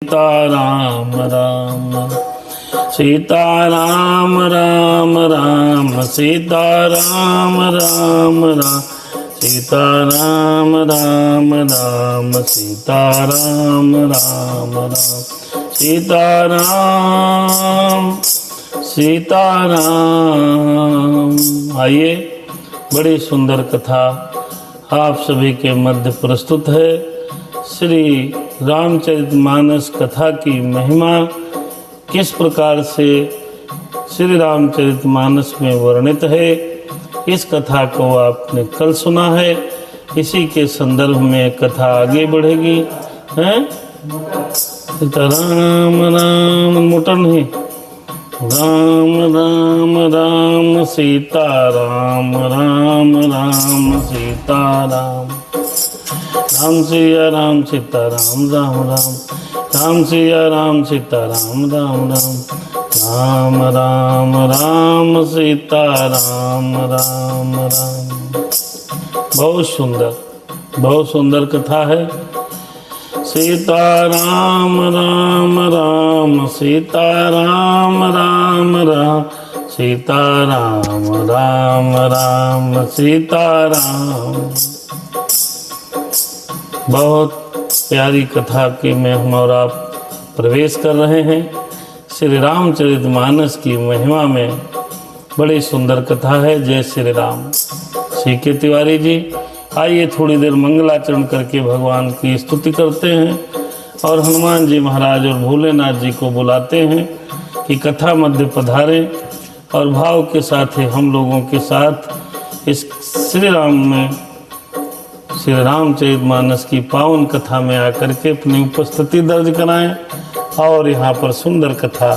राम राम सीता राम राम राम सीता राम राम राम सीता राम राम राम सीता राम राम राम सीता राम। आइए, बड़ी सुंदर कथा आप सभी के मध्य प्रस्तुत है। श्री रामचरितमानस कथा की महिमा किस प्रकार से श्री रामचरितमानस में वर्णित है, इस कथा को आपने कल सुना है। इसी के संदर्भ में कथा आगे बढ़ेगी। हैं राम राम मोटर नहीं, राम राम राम सीता राम राम राम सीता राम राम सिया राम सीता राम राम राम राम सिया राम सीता राम राम राम राम राम राम सीता राम राम राम। बहुत सुंदर कथा है। सीता राम राम राम सीता राम राम राम सीता राम राम राम सीता राम। बहुत प्यारी कथा के में हम और आप प्रवेश कर रहे हैं। श्री रामचरितमानस की महिमा में बड़ी सुंदर कथा है। जय श्री राम। सीके तिवारी जी, आइए थोड़ी देर मंगलाचरण करके भगवान की स्तुति करते हैं और हनुमान जी महाराज और भोलेनाथ जी को बुलाते हैं कि कथा मध्य पधारें और भाव के साथ ही हम लोगों के साथ इस श्री रामचरितमानस की पावन कथा में आकर के अपनी उपस्थिति दर्ज कराएं और यहाँ पर सुंदर कथा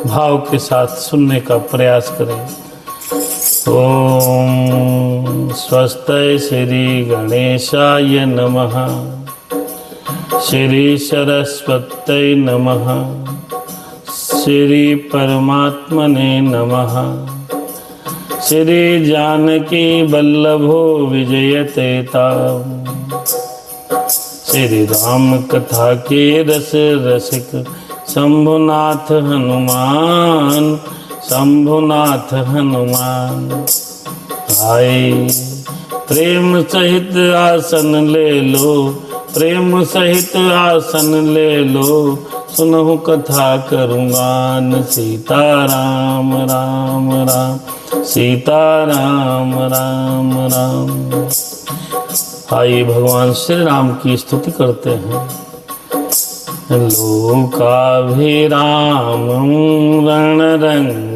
भाव के साथ सुनने का प्रयास करें। ओम स्वस्ति श्री गणेशाय नमः, श्री सरस्वत्यै नमः, श्री परमात्मने नमः, श्री जानकी वल्लभो विजयतेताम्। श्री राम कथा के रस रसिक शंभुनाथ हनुमान आए। प्रेम सहित आसन ले लो, प्रेम सहित आसन ले लो, सुनहु कथा करूँगान। सीता राम राम राम सीता राम राम राम। आइए भगवान श्री राम की स्तुति करते हैं। लोकाभिरामं रणरंगधीरं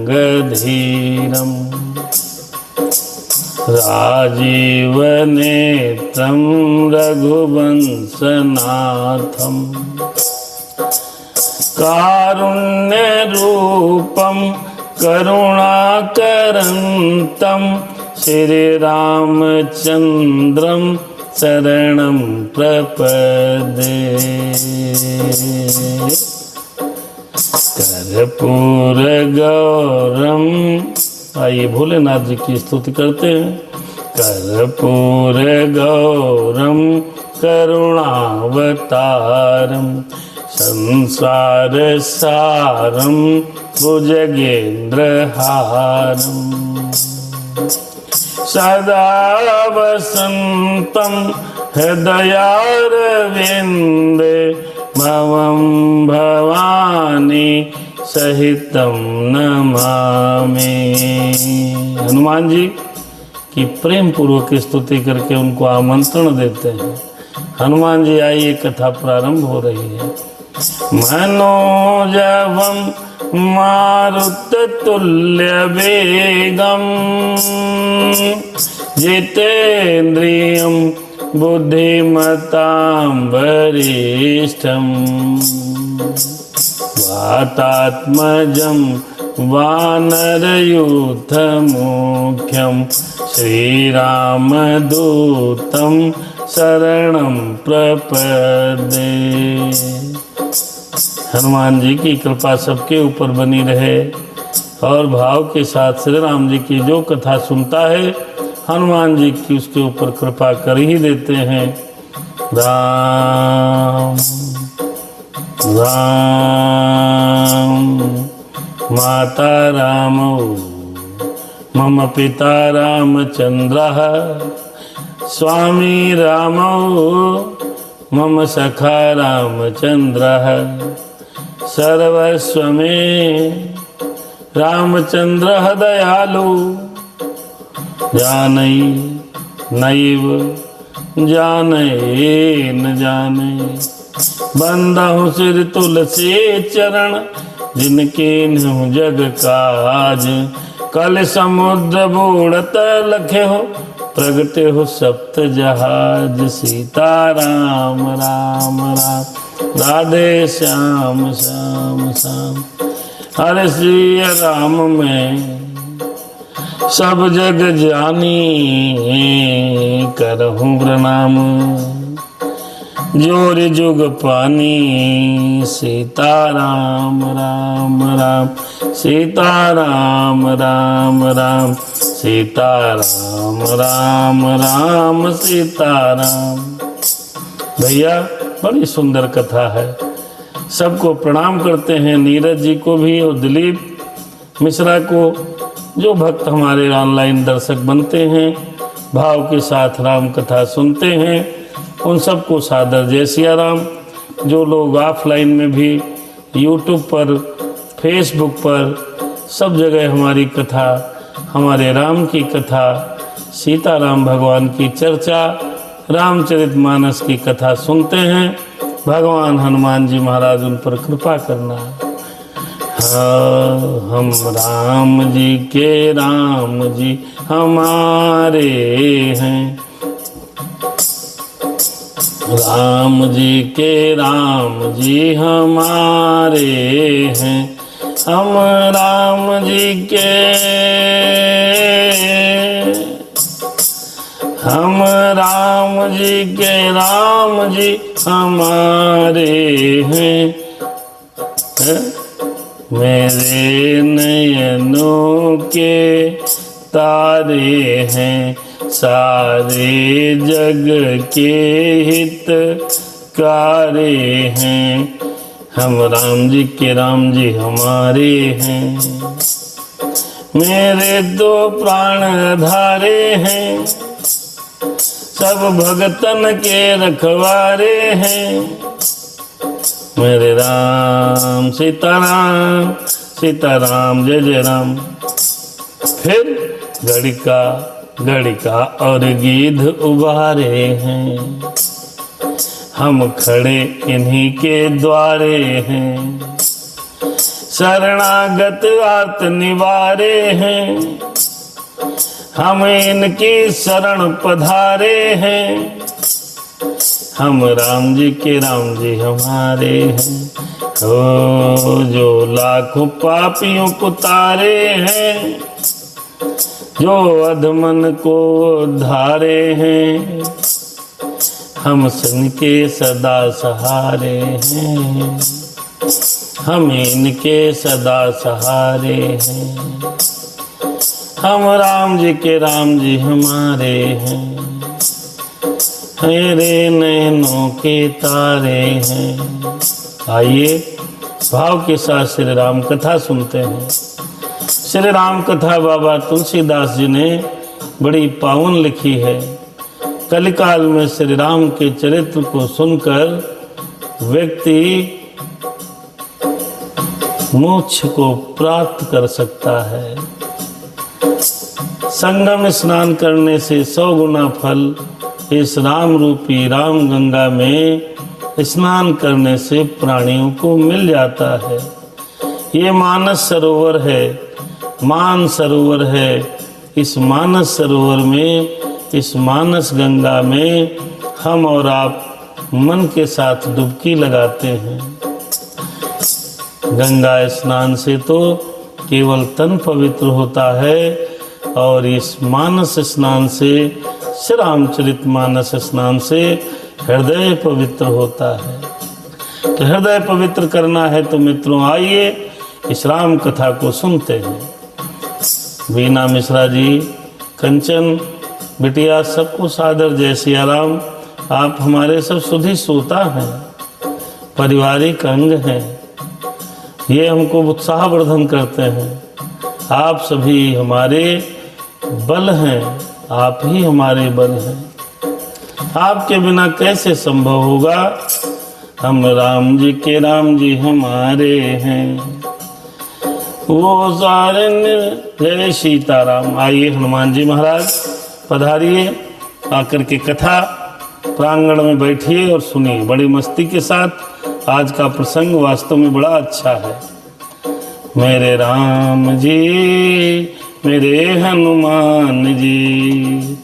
राजीवनेत्रं रघुवंशनाथं कारुण्यरूपं करुणाकरन्तं श्रीरामचन्द्रं शरणं प्रपद्ये। कर्पूर गौरम। आइए भोलेनाथ जी की स्तुति करते हैं। कर्पूर गौरम करुणावतारम संसार सारम भुजगेन्द्रहारम सदा वसन्तं हृदयारविन्दे भवं भवानी सहितं नमामि। हनुमान जी की प्रेम पूर्वक स्तुति करके उनको आमंत्रण देते हैं। हनुमान जी आइए, कथा प्रारंभ हो रही है। मनोजवं मारुततुल्यवेगं जितेन्द्रियं बुद्धिमतां वरिष्ठं वातात्मजं वानरयूथमुख्यं श्रीरामदूतं शरणं प्रपद्ये। हनुमान जी की कृपा सबके ऊपर बनी रहे और भाव के साथ श्री राम जी की जो कथा सुनता है हनुमान जी की उसके ऊपर कृपा कर ही देते हैं। राम राम माता रामौ मम पिता रामचन्द्रः स्वामी रामौ मम सखा रामचन्द्रः सर्वस्व मे रामचन्द्रः दयालु जानै नैव जानै न जानै बंदहु सिर तुलसी चरण जिनके न्यू जग काज कल समुद्र बूढ़त लखे हो प्रगटे हो सप्त जहाज सीता राम राम राम राधे श्याम श्याम श्याम हरे श्री राम में सब जग जानी करहूँ प्रणाम जोर जुग पानी सीता राम राम राम सीता राम राम राम सीता राम राम राम सीता राम। भैया बड़ी सुंदर कथा है, सबको प्रणाम करते हैं, नीरज जी को भी और दिलीप मिश्रा को, जो भक्त हमारे ऑनलाइन दर्शक बनते हैं, भाव के साथ राम कथा सुनते हैं, उन सबको सादर जय सिया राम। जो लोग ऑफलाइन में भी यूट्यूब पर, फेसबुक पर, सब जगह हमारी कथा, हमारे राम की कथा, सीताराम भगवान की चर्चा, रामचरितमानस की कथा सुनते हैं, भगवान हनुमान जी महाराज उन पर कृपा करना। हम राम जी के राम जी हमारे हैं, राम जी के राम जी हमारे हैं, हम राम जी के हम राम जी के राम जी हमारे हैं, मेरे नयनों के तारे हैं, सारे जग के हितकारी हैं, हम राम जी के राम जी हमारे हैं, मेरे दो प्राण धारे हैं, सब भगतन के रखवारे हैं, मेरे राम सीताराम सीताराम जय जय राम। फिर गड़िका और गिद्ध उबारे हैं, हम खड़े इन्हीं के द्वारे हैं, शरणागत आर्त निवारे हैं, हम इनकी शरण पधारे हैं, हम राम जी के राम जी हमारे हैं, ओ जो लाखों पापियों को तारे हैं, जो अधमन को धारे हैं, हम इनके सदा सहारे हैं, हम इनके सदा सहारे हैं, हम राम जी के राम जी हमारे हैं, मेरे नैनों के तारे हैं। आइए भाव के साथ श्री राम कथा सुनते हैं। श्री राम कथा बाबा तुलसीदास जी ने बड़ी पावन लिखी है। कलिकाल में श्री राम के चरित्र को सुनकर व्यक्ति मोक्ष को प्राप्त कर सकता है। संगम स्नान करने से 100 गुना फल इस राम रूपी राम गंगा में स्नान करने से प्राणियों को मिल जाता है। ये मानस सरोवर है, मान सरोवर है। इस मानस सरोवर में, इस मानस गंगा में हम और आप मन के साथ डुबकी लगाते हैं। गंगा स्नान से तो केवल तन पवित्र होता है और इस मानस स्नान से, श्री रामचरितमानस स्नान से हृदय पवित्र होता है। तो हृदय पवित्र करना है तो मित्रों आइए इस राम कथा को सुनते हैं। बीना मिश्रा जी, कंचन बिटिया, सबको सादर जय सिया राम। आप हमारे सब सुधी श्रोता हैं। पारिवारिक अंग हैं। ये हमको उत्साहवर्धन करते हैं। आप सभी हमारे बल हैं, आप ही हमारे बल हैं। आपके बिना कैसे संभव होगा? हम राम जी के राम जी हमारे हैं, वो सारे जय सीताराम। आइए हनुमान जी महाराज पधारिए, आकर के कथा प्रांगण में बैठिए और सुनिए बड़ी मस्ती के साथ। आज का प्रसंग वास्तव में बड़ा अच्छा है। मेरे राम जी मेरे हनुमान जी,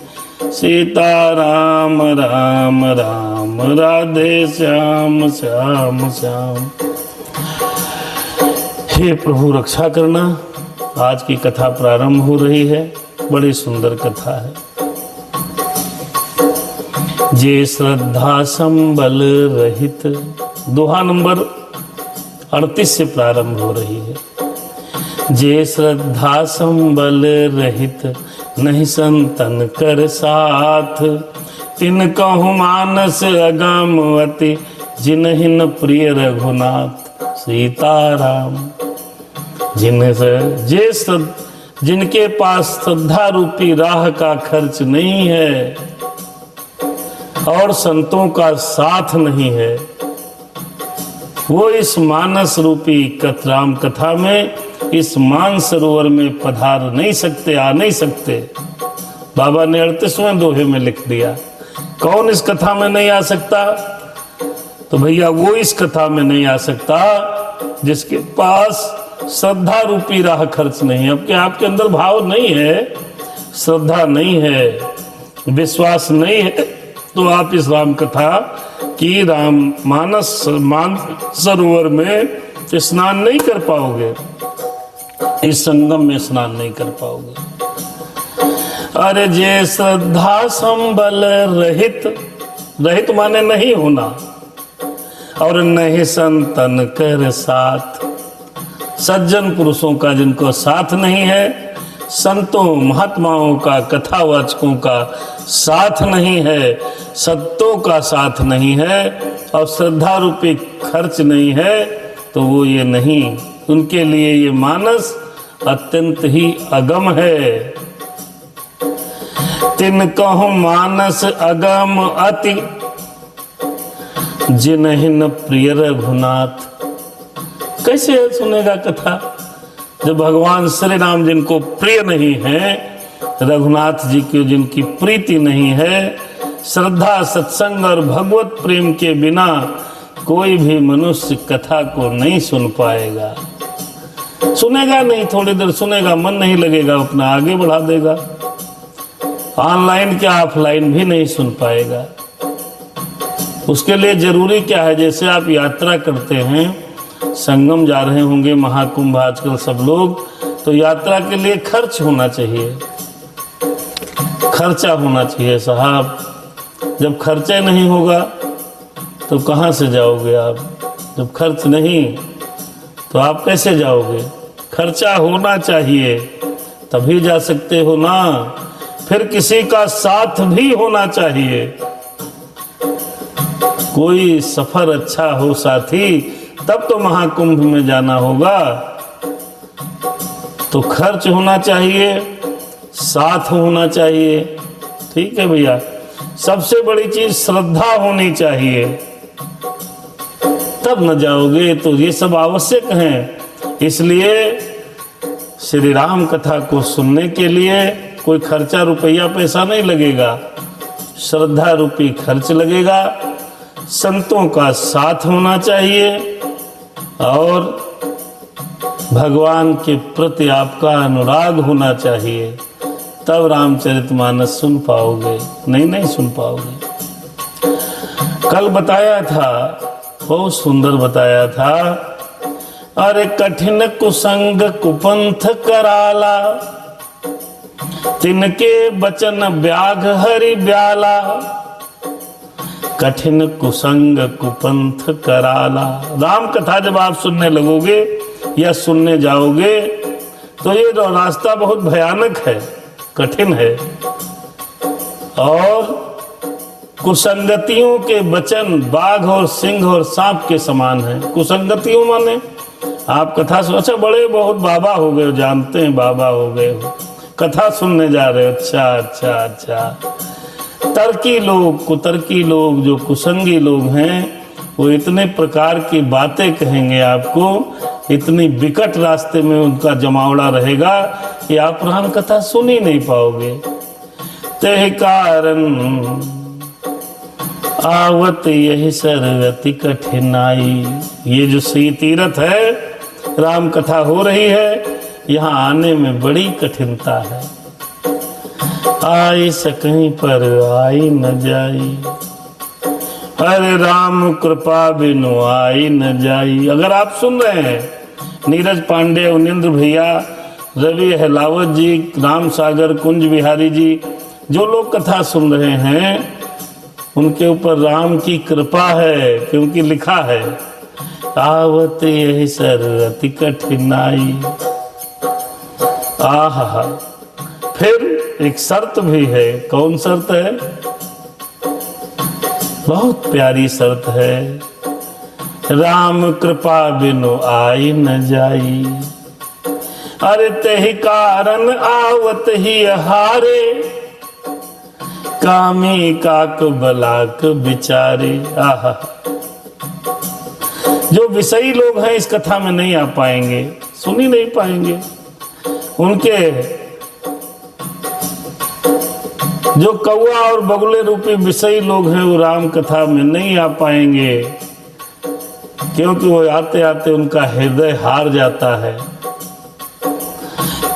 सीताराम राम राम राधे श्याम श्याम श्याम। हे प्रभु रक्षा करना। आज की कथा प्रारंभ हो रही है। बड़ी सुंदर कथा है। जे श्रद्धा संबल रहित, दोहा नंबर 38 से प्रारंभ हो रही है। जे श्रद्धा संबल रहित, नहीं संतन कर साथ, तिन कहु मानस अगम अति, जिनहिन प्रिय रघुनाथ सीताराम। जिनके पास श्रद्धा रूपी राह का खर्च नहीं है और संतों का साथ नहीं है, वो इस मानस रूपी राम कथा में, इस मानसरोवर में पधार नहीं सकते, आ नहीं सकते। बाबा ने 38वें दोहे में लिख दिया। कौन इस कथा में नहीं आ सकता? तो भैया वो इस कथा में नहीं आ सकता जिसके पास श्रद्धा रूपी राह खर्च नहीं है। अब क्या आपके अंदर भाव नहीं है, श्रद्धा नहीं है, विश्वास नहीं है, तो आप इस राम कथा की मान सरोवर में स्नान नहीं कर पाओगे, इस संगम में स्नान नहीं कर पाओगे। अरे जे श्रद्धा संबल रहित, रहित माने नहीं होना, और नहीं संतन कर साथ, सज्जन पुरुषों का जिनको साथ नहीं है, संतों महात्माओं का, कथावाचकों का साथ नहीं है, सत्तों का साथ नहीं है, और श्रद्धा रूपी खर्च नहीं है, तो वो ये नहीं, उनके लिए ये मानस अत्यंत ही अगम है। तिन कहु मानस अगम अति, जिनहिन प्रिय रघुनाथ। कैसे सुनेगा कथा जब भगवान श्री राम जिनको प्रिय नहीं है, रघुनाथ जी की जिनकी प्रीति नहीं है, श्रद्धा सत्संग और भगवत प्रेम के बिना कोई भी मनुष्य कथा को नहीं सुन पाएगा। सुनेगा नहीं, थोड़ी देर सुनेगा, मन नहीं लगेगा, अपना आगे बढ़ा देगा। ऑनलाइन क्या ऑफलाइन भी नहीं सुन पाएगा। उसके लिए जरूरी क्या है? जैसे आप यात्रा करते हैं, संगम जा रहे होंगे, महाकुंभ आजकल सब लोग, तो यात्रा के लिए खर्च होना चाहिए, खर्चा होना चाहिए साहब। जब खर्चा नहीं होगा तो कहाँ से जाओगे आप? जब खर्च नहीं तो आप कैसे जाओगे? खर्चा होना चाहिए तभी जा सकते हो ना। फिर किसी का साथ भी होना चाहिए। कोई सफर अच्छा हो साथी, तब तो महाकुंभ में जाना होगा। तो खर्च होना चाहिए, साथ होना चाहिए। ठीक है भैया। सबसे बड़ी चीज श्रद्धा होनी चाहिए, तब न जाओगे। तो ये सब आवश्यक हैं। इसलिए श्री राम कथा को सुनने के लिए कोई खर्चा रुपया पैसा नहीं लगेगा, श्रद्धा रूपी खर्च लगेगा। संतों का साथ होना चाहिए और भगवान के प्रति आपका अनुराग होना चाहिए, तब रामचरितमानस सुन पाओगे, नहीं सुन पाओगे। कल बताया था, बहुत सुंदर बताया था। अरे कठिन कुसंग कुपंथ कराला, तिनके बचन ब्याघ हरि ब्याला। कठिन कुसंग कुपंथ कराला। राम कथा जब आप सुनने लगोगे या सुनने जाओगे तो ये रास्ता बहुत भयानक है, कठिन है। और कुसंगतियों के वचन बाघ और सिंह और सांप के समान है। कुसंगतियों माने आप कथा सुन, अच्छा बड़े बहुत बाबा हो गए, जानते हैं बाबा हो गए हो, कथा सुनने जा रहे हो, अच्छा अच्छा अच्छा। तर्की लोग, कुतर्की लोग, जो कुसंगी लोग हैं, वो इतने प्रकार की बातें कहेंगे आपको, इतनी विकट रास्ते में उनका जमावड़ा रहेगा कि आप राम कथा सुन ही नहीं पाओगे। ते कारण आवत यही सरगति कठिनाई। ये जो श्री तीर्थ है, राम कथा हो रही है, यहाँ आने में बड़ी कठिनता है। आई सकहीं पर आई न जाई, अरे राम कृपा बिनु आई न जाई। अगर आप सुन रहे हैं, नीरज पांडे, उनिंद्र भैया, रवि अहलावत जी, राम सागर, कुंज बिहारी जी, जो लोग कथा सुन रहे हैं, उनके ऊपर राम की कृपा है, क्योंकि लिखा है आवत यही सरगति कठिनाई। आहा, फिर एक शर्त भी है। कौन शर्त है? बहुत प्यारी शर्त है, राम कृपा बिनु आई न जाई। अरे तेहि कारण आवत ही हारे, कामी काक बलाक बिचारे। आहा, जो विषयी लोग हैं इस कथा में नहीं आ पाएंगे, सुन ही नहीं पाएंगे। उनके जो कौआ और बगुले रूपी विषयी लोग हैं, वो राम कथा में नहीं आ पाएंगे, क्योंकि वो आते आते उनका हृदय हार जाता है।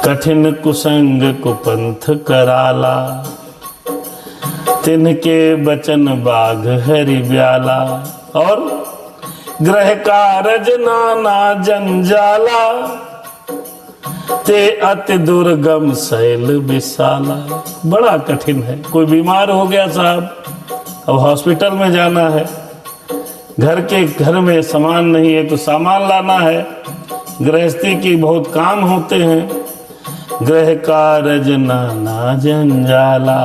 कठिन कुसंग कुपंथ कराला, तिनके बचन बाघ हरि ब्याला। और ग्रह कारज नाना जंजाला, ते अति दुर्गम शैल विशाला। बड़ा कठिन है। कोई बीमार हो गया साहब, अब हॉस्पिटल में जाना है, घर में सामान नहीं है तो सामान लाना है, गृहस्थी की बहुत काम होते हैं। ग्रह कारज नाना जंजाला,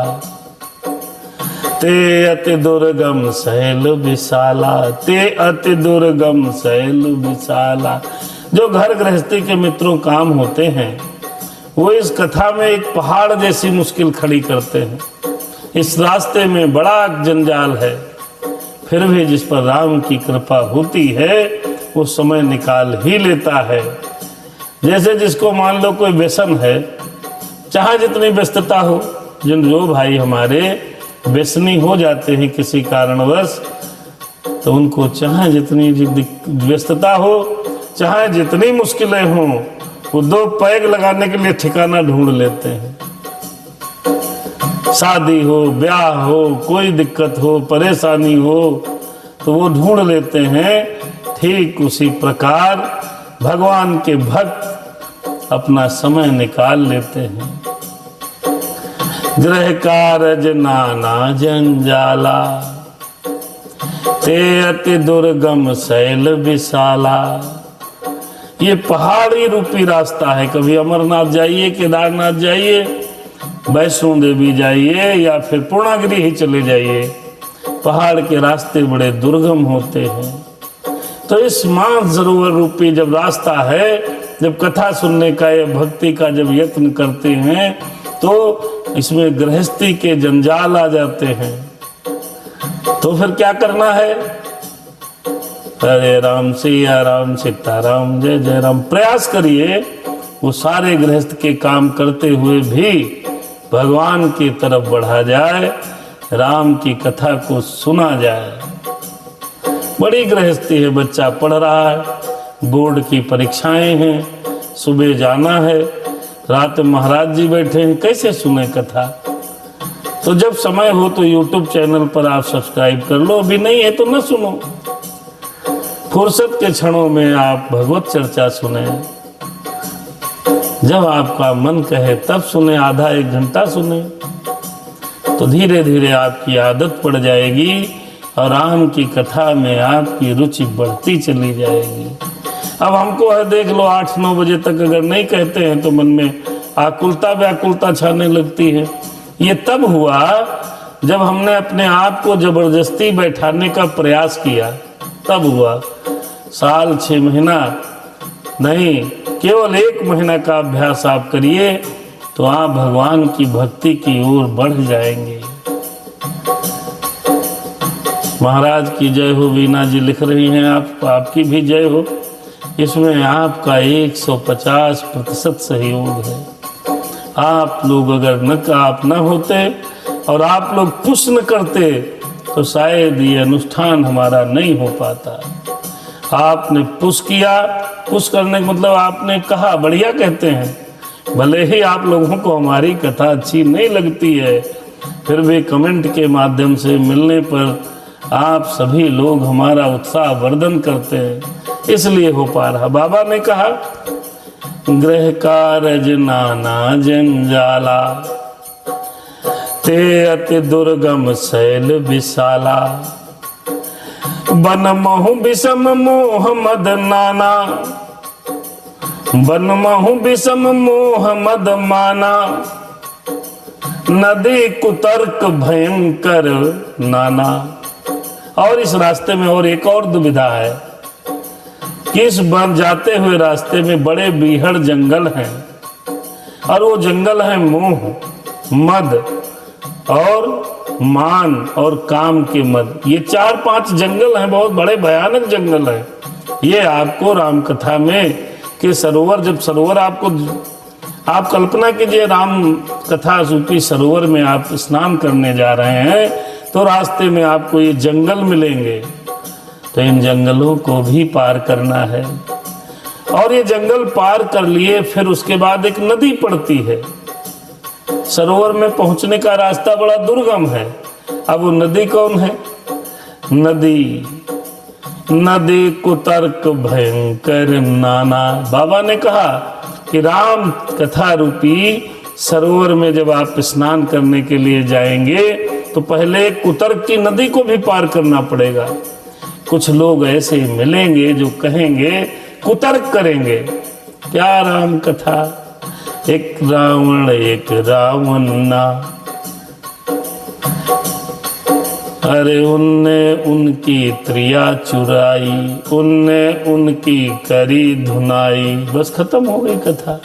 ते अति दुर्गम शैल विशाला, ते अति दुर्गम शैल विशाला। जो घर गृहस्थी के मित्रों काम होते हैं, वो इस कथा में एक पहाड़ जैसी मुश्किल खड़ी करते हैं। इस रास्ते में बड़ा जंजाल है, फिर भी जिस पर राम की कृपा होती है वो समय निकाल ही लेता है। जैसे जिसको मान लो कोई व्यसन है, चाहे जितनी व्यस्तता हो, जो भाई हमारे व्यसनी हो जाते हैं किसी कारणवश, तो उनको चाहे जितनी व्यस्तता हो, चाहे जितनी मुश्किलें हों, वो 2 पैग लगाने के लिए ठिकाना ढूंढ लेते हैं। शादी हो, ब्याह हो, कोई दिक्कत हो, परेशानी हो, तो वो ढूंढ लेते हैं। ठीक उसी प्रकार भगवान के भक्त अपना समय निकाल लेते हैं। ग्रह कारज नाना जंजाला, ते अति दुर्गम शैल विशाला। ये पहाड़ी रूपी रास्ता है। कभी अमरनाथ जाइए, केदारनाथ जाइए, वैष्णो देवी जाइए, या फिर पूर्णागिरी ही चले जाइए, पहाड़ के रास्ते बड़े दुर्गम होते हैं। तो इस मानस सरोवर रूपी जब रास्ता है, जब कथा सुनने का या भक्ति का जब यत्न करते हैं, तो इसमें गृहस्थी के जंजाल आ जाते हैं। तो फिर क्या करना है? हरे राम सिया राम सीताराम जय जय राम। प्रयास करिए वो सारे गृहस्थ के काम करते हुए भी भगवान की तरफ बढ़ा जाए, राम की कथा को सुना जाए। बड़ी गृहस्थी है, बच्चा पढ़ रहा है, बोर्ड की परीक्षाएं हैं, सुबह जाना है, रात में महाराज जी बैठे हैं, कैसे सुने कथा? तो जब समय हो तो YouTube चैनल पर आप सब्सक्राइब कर लो, अभी नहीं है तो न सुनो। फुर्सत के क्षणों में आप भगवत चर्चा सुने, जब आपका मन कहे तब सुने, आधा 1 घंटा सुने, तो धीरे धीरे आपकी आदत पड़ जाएगी और राम की कथा में आपकी रुचि बढ़ती चली जाएगी। अब हमको है, देख लो 8-9 बजे तक अगर नहीं कहते हैं तो मन में आकुलता व्याकुलता छाने लगती है। ये तब हुआ जब हमने अपने आप को जबरदस्ती बैठाने का प्रयास किया तब हुआ। साल 6 महीना नहीं, केवल 1 महीना का अभ्यास आप करिए तो आप भगवान की भक्ति की ओर बढ़ जाएंगे। महाराज की जय हो। वीना जी लिख रही हैं आपकी भी जय हो। इसमें आपका 150% सहयोग है। आप लोग अगर आप न होते और आप लोग पुश न करते तो शायद ये अनुष्ठान हमारा नहीं हो पाता। आपने पुश किया, पुश करने का मतलब आपने कहा, बढ़िया कहते हैं। भले ही आप लोगों को हमारी कथा अच्छी नहीं लगती है, फिर भी कमेंट के माध्यम से मिलने पर आप सभी लोग हमारा उत्साह वर्धन करते हैं, इसलिए हो पा रहा। बाबा ने कहा, गृह कारज नाना जंजाला, ते अति दुर्गम शैल विशाला, बन महु विषम मोह मद नाना, बन महु विषम मोह मद माना, नदी कुतर्क भयंकर नाना। और इस रास्ते में और एक और दुविधा है कि इस बन जाते हुए रास्ते में बड़े बीहड़ जंगल हैं, और वो जंगल है मोह, मद और मान और काम के मद। ये 4-5 जंगल हैं, बहुत बड़े भयानक जंगल हैं। ये आपको राम कथा में कि सरोवर, जब सरोवर आप कल्पना कीजिए, राम कथा रूपी सरोवर में आप स्नान करने जा रहे हैं तो रास्ते में आपको ये जंगल मिलेंगे, तो इन जंगलों को भी पार करना है। और ये जंगल पार कर लिए, फिर उसके बाद एक नदी पड़ती है। सरोवर में पहुंचने का रास्ता बड़ा दुर्गम है। अब वो नदी कौन है? नदी, नदी कुतर्क भयंकर नाना। बाबा ने कहा कि राम कथा रूपी सरोवर में जब आप स्नान करने के लिए जाएंगे तो पहले कुतर्क की नदी को भी पार करना पड़ेगा। कुछ लोग ऐसे मिलेंगे जो कहेंगे, कुतर्क करेंगे, क्या राम कथा, एक रावण ना, अरे उनने उनकी त्रिया चुराई, उनने उनकी करी धुनाई। बस खत्म हो गई कथा।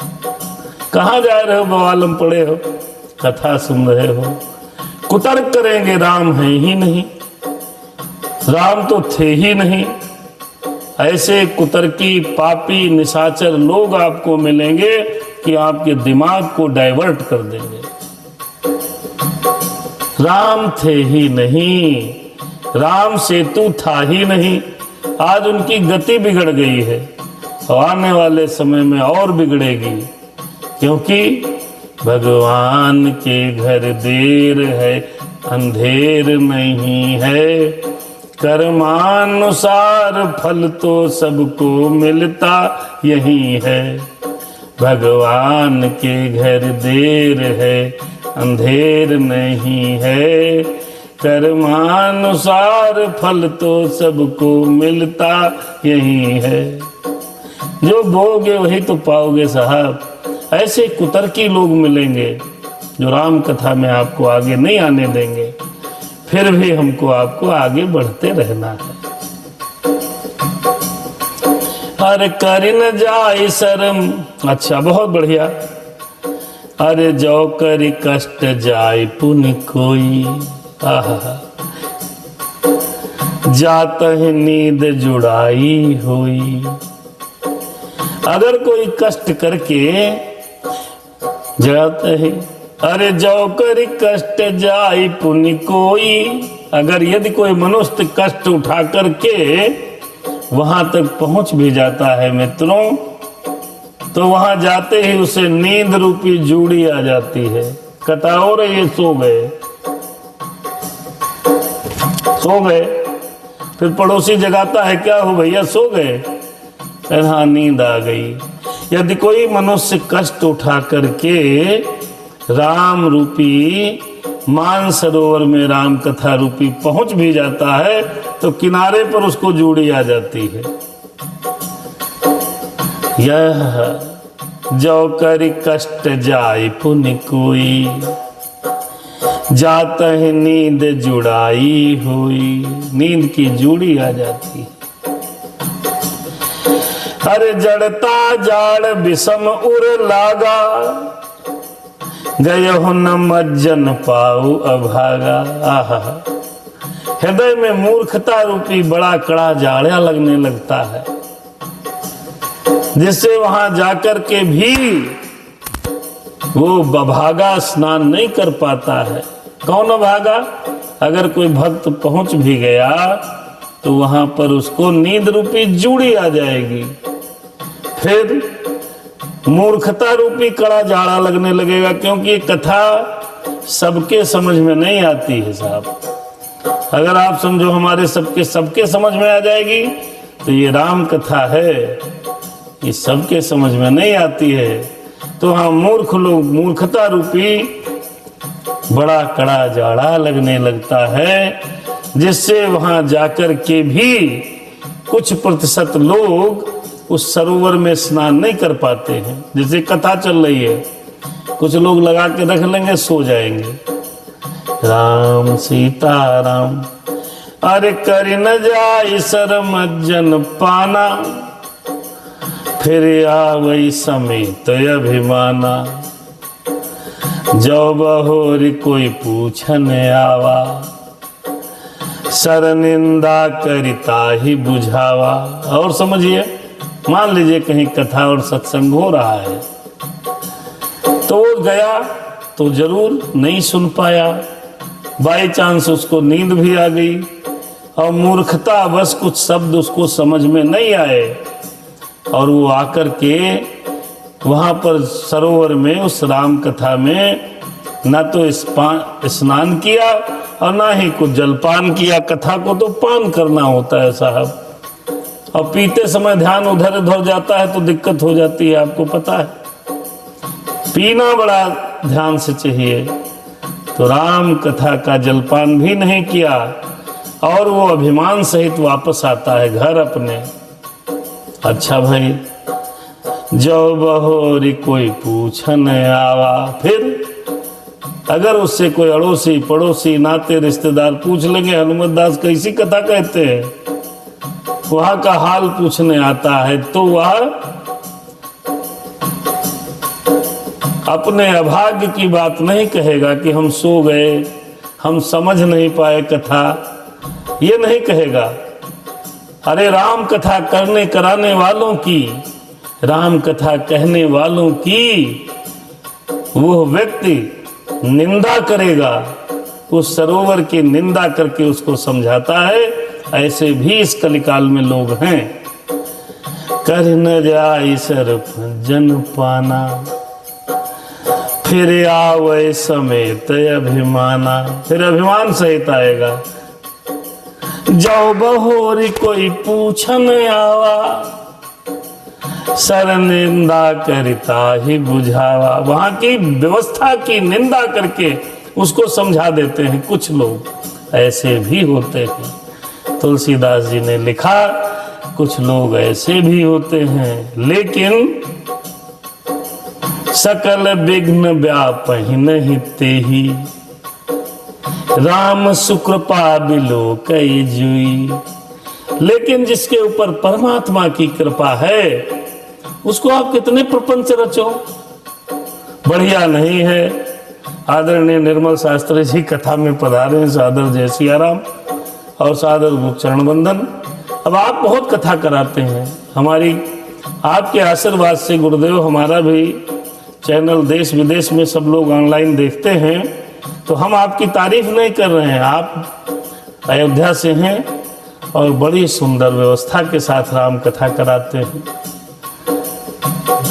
कहाँ जा रहे हो, बवालम पड़े हो, कथा सुन रहे हो। कुतर्क करेंगे, राम है ही नहीं, राम तो थे ही नहीं। ऐसे कुतर्की पापी निशाचर लोग आपको मिलेंगे कि आपके दिमाग को डाइवर्ट कर देंगे। राम थे ही नहीं, राम सेतु था ही नहीं। आज उनकी गति बिगड़ गई है और आने वाले समय में और बिगड़ेगी, क्योंकि भगवान के घर देर है, अंधेर नहीं है। कर्मानुसार फल तो सबको मिलता यही है। भगवान के घर देर है, अंधेर नहीं है। कर्मानुसार फल तो सबको मिलता यही है। जो बोगे वही तो पाओगे साहब। ऐसे कुतर्की लोग मिलेंगे जो राम कथा में आपको आगे नहीं आने देंगे। फिर भी हमको आपको आगे बढ़ते रहना है। अरे कर न जाए शर्म, अच्छा बहुत बढ़िया। अरे जो करी कष्ट जाए पुण्य कोई, आहा जात है नींद जुड़ाई हुई। अगर कोई कष्ट करके जाता है, अरे जो कर कष्ट जाए पुण्य कोई। अगर यदि कोई मनुष्य कष्ट उठा करके वहां तक पहुंच भी जाता है मित्रों, तो वहां जाते ही उसे नींद रूपी जूड़ी आ जाती है। कटाओ रे ये सो गए, सो गए। फिर पड़ोसी जगाता है, क्या हो भैया सो गए? हाँ नींद आ गई। यदि कोई मनुष्य कष्ट उठा करके राम रूपी मानसरोवर में राम कथा रूपी पहुंच भी जाता है तो किनारे पर उसको जूड़ी आ जाती है। यह जो करी कष्ट जाए पुण्य कोई, जात है नींद जुड़ाई हुई, नींद की जुड़ी आ जाती है। अरे जड़ता जाड़ विषम उर लागा, गय हो न मज्जन पाऊ अभागा। आहा, हृदय में मूर्खता रूपी बड़ा कड़ा जाड़ा लगने लगता है, जिससे वहां जाकर के भी वो अभागा स्नान नहीं कर पाता है। कौन अभागा? अगर कोई भक्त पहुंच भी गया तो वहां पर उसको नींद रूपी जूड़ी आ जाएगी, फिर मूर्खता रूपी कड़ा जाड़ा लगने लगेगा, क्योंकि ये कथा सबके समझ में नहीं आती है साहब। अगर आप समझो हमारे सबके समझ में आ जाएगी तो ये राम कथा है, ये सबके समझ में नहीं आती है। तो हाँ, मूर्ख लोग मूर्खता रूपी बड़ा कड़ा जाड़ा लगने लगता है, जिससे वहां जाकर के भी कुछ प्रतिशत लोग उस सरोवर में स्नान नहीं कर पाते हैं। जैसे कथा चल रही है, कुछ लोग लगा के रख लेंगे, सो जाएंगे, राम सीता राम, अरे कर न जाई सरमज्जन पाना, फिर आवई समेत अभिमाना, जो बहोरी कोई पूछन आवा, सर निंदा करिता ही बुझावा। और समझिए, मान लीजिए कहीं कथा और सत्संग हो रहा है, तो वो गया तो जरूर नहीं सुन पाया, बाई चांस उसको नींद भी आ गई और मूर्खता बस कुछ शब्द उसको समझ में नहीं आए, और वो आकर के वहां पर सरोवर में उस राम कथा में ना तो स्नान किया और ना ही कुछ जलपान किया। कथा को तो पान करना होता है साहब, और पीते समय ध्यान उधर उधर जाता है तो दिक्कत हो जाती है, आपको पता है। पीना बड़ा ध्यान से चाहिए। तो राम कथा का जलपान भी नहीं किया और वो अभिमान सहित वापस आता है घर अपने। अच्छा भाई, जो बहोरी कोई पूछन आवा, फिर अगर उससे कोई अड़ोसी पड़ोसी नाते रिश्तेदार पूछ लेंगे, हनुमत दास कैसी कथा कहते हैं, वहां का हाल पूछने आता है, तो वह अपने अभाग्य की बात नहीं कहेगा कि हम सो गए, हम समझ नहीं पाए कथा, ये नहीं कहेगा। अरे राम कथा करने कराने वालों की, राम कथा कहने वालों की वो व्यक्ति निंदा करेगा, उस सरोवर की निंदा करके उसको समझाता है। ऐसे भी इस कलिकाल में लोग हैं। कर न जाई सरफ जन पाना, फिर आवे समेत अभिमाना, फिर अभिमान सहित आएगा। जो बहोरी कोई पूछन आवा, सर निंदा करता ही बुझावा। वहां की व्यवस्था की निंदा करके उसको समझा देते हैं। कुछ लोग ऐसे भी होते हैं। तुलसीदास जी ने लिखा, कुछ लोग ऐसे भी होते हैं, लेकिन सकल विघ्न व्यापहि नहीं तेहि, राम सुकृपा बिलो कई जुई। लेकिन जिसके ऊपर परमात्मा की कृपा है, उसको आप कितने प्रपंच रचो, बढ़िया नहीं है। आदरणीय निर्मल शास्त्री जी कथा में पधारे हैं। सादर जय सियाराम और सादर चरण बंदन। अब आप बहुत कथा कराते हैं, हमारी आपके आशीर्वाद से गुरुदेव, हमारा भी चैनल देश विदेश में सब लोग ऑनलाइन देखते हैं, तो हम आपकी तारीफ नहीं कर रहे हैं। आप अयोध्या से हैं और बड़ी सुंदर व्यवस्था के साथ राम कथा कराते हैं।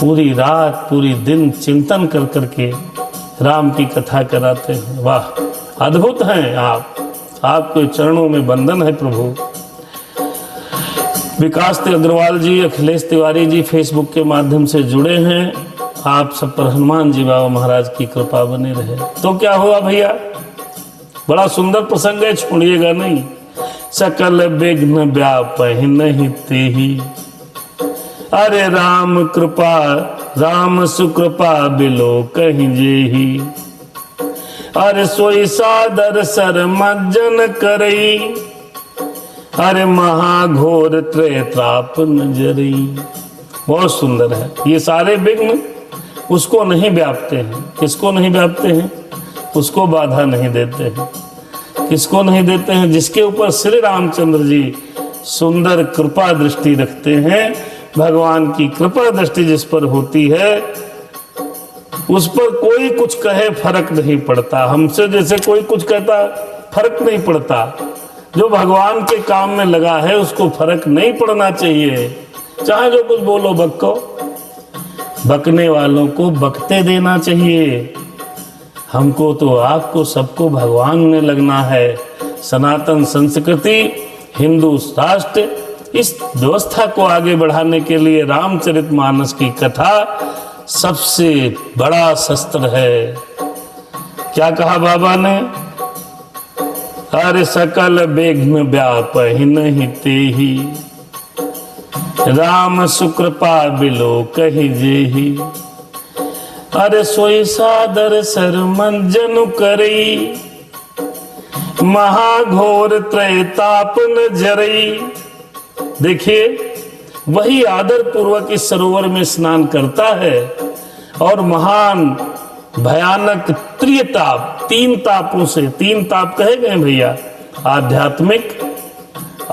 पूरी रात पूरी दिन चिंतन कर करके राम की कथा कराते हैं। वाह, अद्भुत हैं आप, आपके चरणों में बंदन है प्रभु। विकास अग्रवाल जी, अखिलेश तिवारी जी फेसबुक के माध्यम से जुड़े हैं। आप सब पर हनुमान जी बाबा महाराज की कृपा बनी रहे। तो क्या हुआ भैया, बड़ा सुंदर प्रसंग है, छोड़िएगा नहीं। सकल विघ्न व्यापहि नहीं तेहि, अरे राम कृपा राम सुकृपा बिलो कहीं जेहि, अरे सोई सादर सर मज्जन करई, अरे महाघोर त्रेताप नजरी। बहुत सुंदर है। ये सारे विघ्न उसको नहीं व्यापते हैं। किसको नहीं व्यापते हैं? उसको बाधा नहीं देते हैं। किसको नहीं देते हैं? जिसके ऊपर श्री रामचंद्र जी सुंदर कृपा दृष्टि रखते हैं। भगवान की कृपा दृष्टि जिस पर होती है उस पर कोई कुछ कहे फर्क नहीं पड़ता। हमसे जैसे कोई कुछ कहता फर्क नहीं पड़ता। जो भगवान के काम में लगा है उसको फर्क नहीं पड़ना चाहिए। चाहे जो कुछ बोलो बक्को, बकने वालों को बकते देना चाहिए। हमको तो आपको सबको भगवान में लगना है। सनातन संस्कृति, हिंदू राष्ट्र, इस व्यवस्था को आगे बढ़ाने के लिए रामचरितमानस की कथा सबसे बड़ा शस्त्र है। क्या कहा बाबा ने? अरे सकल विघ्न व्यापहि नहीं तेहि, राम सुकृपा बिलो कहि जेहि। अरे सोई सादर सर मंजन करई, महाघोर त्रैताप न जरई। देखिए, वही आदर पूर्वक इस सरोवर में स्नान करता है और महान भयानक त्रिताप, 3 तापों से, 3 ताप कहे गए भैया, आध्यात्मिक,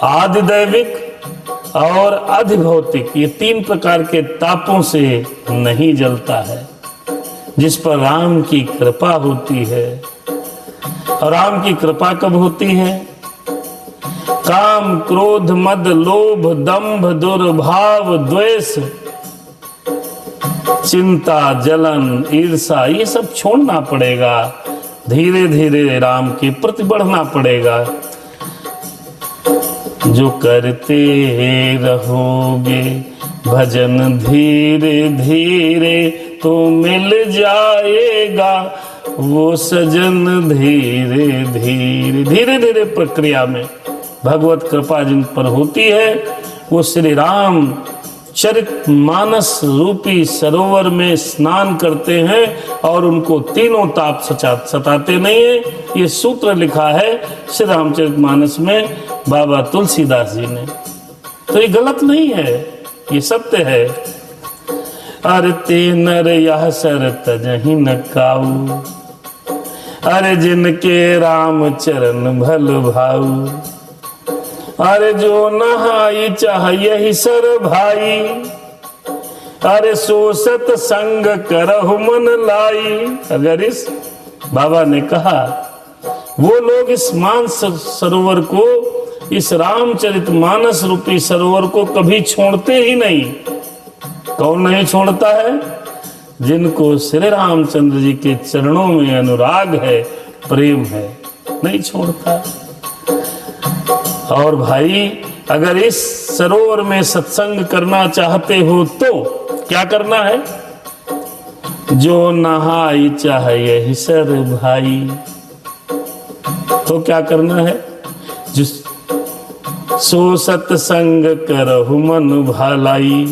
आदिदैविक और अधिभौतिक, ये 3 प्रकार के तापों से नहीं जलता है। जिस पर राम की कृपा होती है। और राम की कृपा कब होती है? काम, क्रोध, मद, लोभ, दंभ, दुर्भाव, द्वेष, चिंता, जलन, ईर्षा, ये सब छोड़ना पड़ेगा। धीरे धीरे राम के प्रति बढ़ना पड़ेगा। जो करते रहोगे भजन धीरे धीरे तो मिल जाएगा वो सजन। धीरे धीरे धीरे धीरे प्रक्रिया में भगवत कृपा जिन पर होती है वो श्री राम चरितमानस रूपी सरोवर में स्नान करते हैं और उनको तीनों ताप सताते नहीं है। ये सूत्र लिखा है श्री रामचरितमानस में बाबा तुलसीदास जी ने। तो ये गलत नहीं है, ये सत्य है। अरे ते नर यह सर तजहि न काऊ, अरे जिनके राम चरण भल भाऊ। अरे जो नहाई चाह यही सर भाई, अरे सो सत संग करहु मन लाई। अगर इस बाबा ने कहा वो लोग इस मानस सरोवर को, इस रामचरितमानस रूपी सरोवर को कभी छोड़ते ही नहीं। कौन नहीं छोड़ता है? जिनको श्री रामचंद्र जी के चरणों में अनुराग है, प्रेम है, नहीं छोड़ता। और भाई अगर इस सरोवर में सत्संग करना चाहते हो तो क्या करना है? जो नहाई चाहे यही सर भाई। तो क्या करना है? जिस सो सत्संग करहु मन भलाई,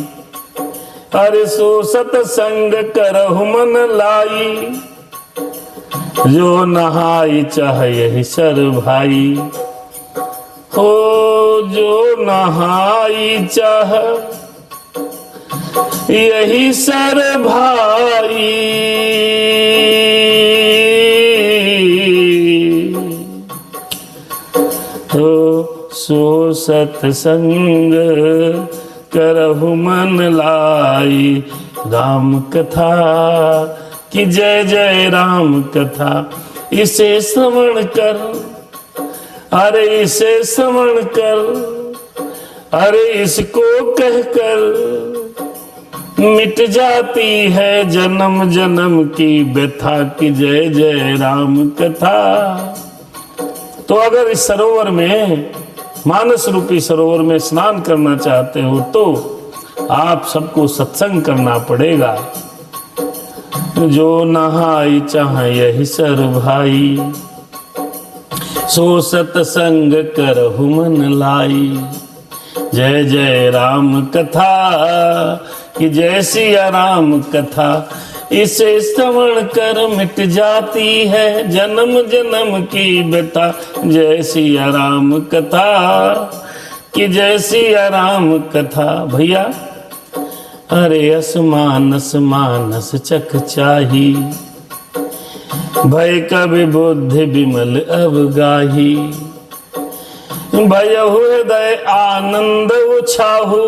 अरे सो सत्संग करहु मन लाई। जो नहाई चाहे यही सर भाई, हो जो नहाई चाह यही सर भाई। हो सो सत्संग करहु मन लाई। राम कथा की जय जय राम कथा, इसे श्रवण कर, अरे इसे श्रवण कर, अरे इसको कहकर मिट जाती है जन्म जन्म की व्यथा की जय जय राम कथा। तो अगर इस सरोवर में, मानस रूपी सरोवर में स्नान करना चाहते हो तो आप सबको सत्संग करना पड़ेगा। जो नहाई चाहे यही सर भाई, सो सत्संग करहु मन लाई। जय जय राम कथा कि जय सिया राम कथा, इसे श्रवण कर मिट जाती है जन्म जन्म की व्यथा। जय सिया राम कथा कि जय सिया राम कथा। भैया अरे असमानस मानस चख चाही, भय कवि बुद्धि विमल अब गाही। भय हृदय आनंद उछाहु,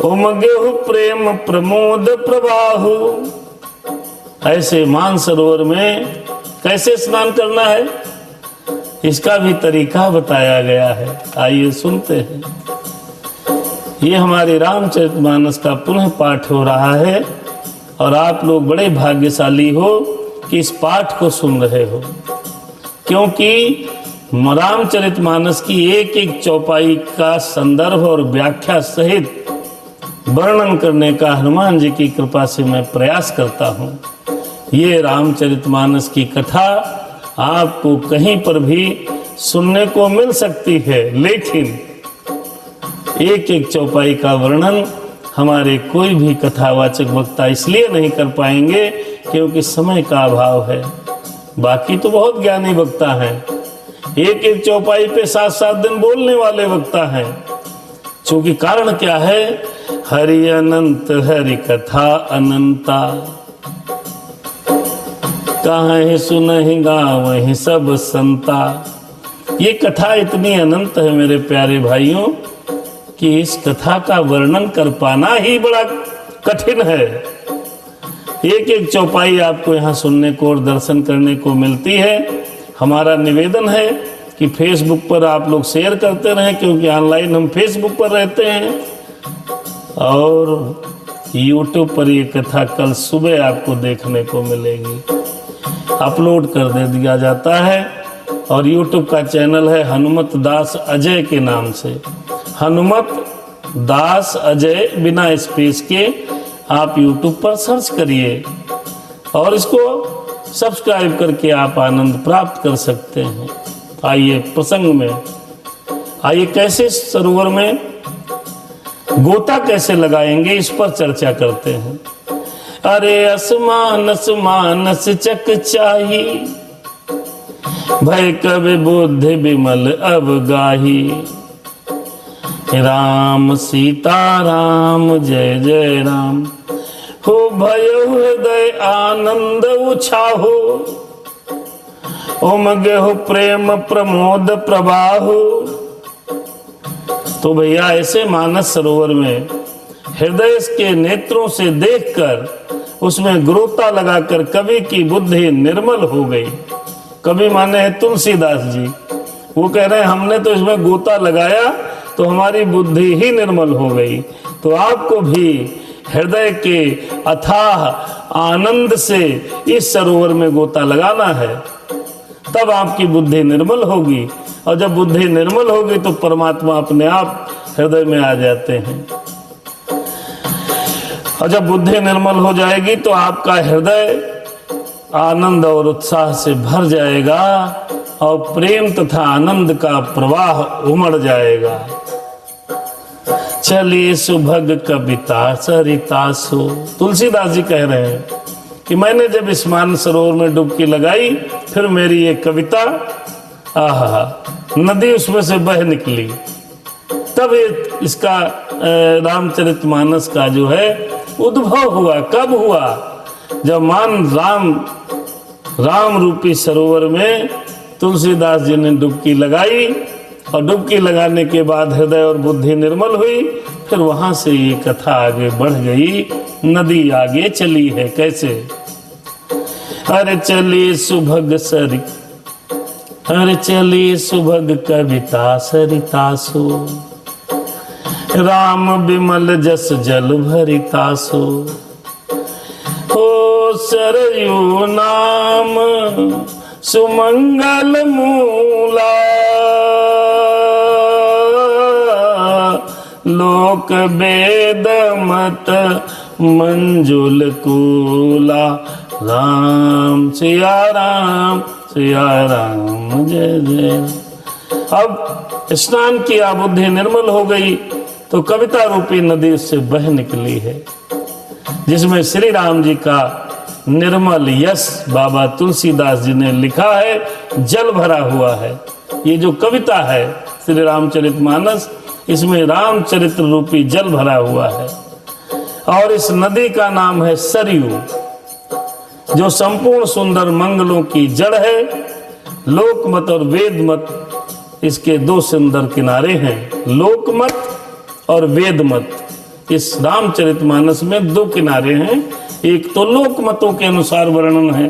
उमगेहु प्रेम प्रमोद प्रवाहु। ऐसे मानसरोवर में कैसे स्नान करना है, इसका भी तरीका बताया गया है। आइए सुनते हैं। ये हमारे रामचरितमानस का पुनः पाठ हो रहा है और आप लोग बड़े भाग्यशाली हो कि इस पाठ को सुन रहे हो, क्योंकि रामचरितमानस की एक एक चौपाई का संदर्भ और व्याख्या सहित वर्णन करने का हनुमान जी की कृपा से मैं प्रयास करता हूँ। ये रामचरितमानस की कथा आपको कहीं पर भी सुनने को मिल सकती है, लेकिन एक एक चौपाई का वर्णन हमारे कोई भी कथावाचक वक्ता इसलिए नहीं कर पाएंगे क्योंकि समय का अभाव है। बाकी तो बहुत ज्ञानी वक्ता हैं, एक एक चौपाई पे 7-7 दिन बोलने वाले वक्ता हैं। क्योंकि कारण क्या है, हरि अनंत हरि कथा अनंता, कहाँ सुनहि गावहि सब संता। ये कथा इतनी अनंत है मेरे प्यारे भाइयों कि इस कथा का वर्णन कर पाना ही बड़ा कठिन है। एक एक चौपाई आपको यहाँ सुनने को और दर्शन करने को मिलती है। हमारा निवेदन है कि फेसबुक पर आप लोग शेयर करते रहें, क्योंकि ऑनलाइन हम फेसबुक पर रहते हैं, और यूट्यूब पर ये कथा कल सुबह आपको देखने को मिलेगी। अपलोड कर दे दिया जाता है और यूट्यूब का चैनल है हनुमत दास अजय के नाम से। हनुमत दास अजय बिना स्पेस के आप यूट्यूब पर सर्च करिए और इसको सब्सक्राइब करके आप आनंद प्राप्त कर सकते हैं। आइए प्रसंग में, आइए कैसे सरोवर में गोता कैसे लगाएंगे इस पर चर्चा करते हैं। अरे असमानस मानस चक चाही, भय कवि बुद्धि विमल अब गाही। राम सीता राम जय जय राम, हो भय हृदय आनंद उछाहु, उमगेहु प्रेम प्रमोद प्रवाहु। तो भैया ऐसे मानस सरोवर में हृदय के नेत्रों से देखकर उसमें गोता लगाकर कवि की बुद्धि निर्मल हो गई। कवि माने हैं तुलसीदास जी, वो कह रहे हैं हमने तो इसमें गोता लगाया तो हमारी बुद्धि ही निर्मल हो गई। तो आपको भी हृदय के अथाह आनंद से इस सरोवर में गोता लगाना है, तब आपकी बुद्धि निर्मल होगी, और जब बुद्धि निर्मल होगी तो परमात्मा अपने आप हृदय में आ जाते हैं। और जब बुद्धि निर्मल हो जाएगी तो आपका हृदय आनंद और उत्साह से भर जाएगा और प्रेम तथा आनंद का प्रवाह उमड़ जाएगा। चलिए सुभग कविता सरिता सो। तुलसीदास जी कह रहे हैं कि मैंने जब इस मानसरोवर में डुबकी लगाई, फिर मेरी ये कविता, आहा, नदी उसमें से बह निकली। तब इसका रामचरितमानस का जो है उद्भव हुआ। कब हुआ? जब राम रूपी सरोवर में तुलसीदास जी ने डुबकी लगाई, और डुबकी लगाने के बाद हृदय और बुद्धि निर्मल हुई। फिर वहां से ये कथा आगे बढ़ गई, नदी आगे चली है। कैसे? अरे चली सुभग सरी, अरे चली सुभग कविता सरिता सो, राम विमल जस जल भरिता सो। हो सरयू नाम सुमंगल मूला, लोक वेद मत मंजुल कूला। राम सिया राम जय जय। अब स्नान किया, बुद्धि निर्मल हो गई, तो कविता रूपी नदी उससे बह निकली है। जिसमें श्री राम जी का निर्मल यश बाबा तुलसीदास जी ने लिखा है, जल भरा हुआ है। ये जो कविता है श्री रामचरितमानस, इसमें रामचरित्र रूपी जल भरा हुआ है। और इस नदी का नाम है सरयू, जो संपूर्ण सुंदर मंगलों की जड़ है। लोकमत और वेदमत इसके दो सुंदर किनारे हैं। लोकमत और वेदमत, इस रामचरितमानस में दो किनारे हैं। एक तो लोकमतों के अनुसार वर्णन है,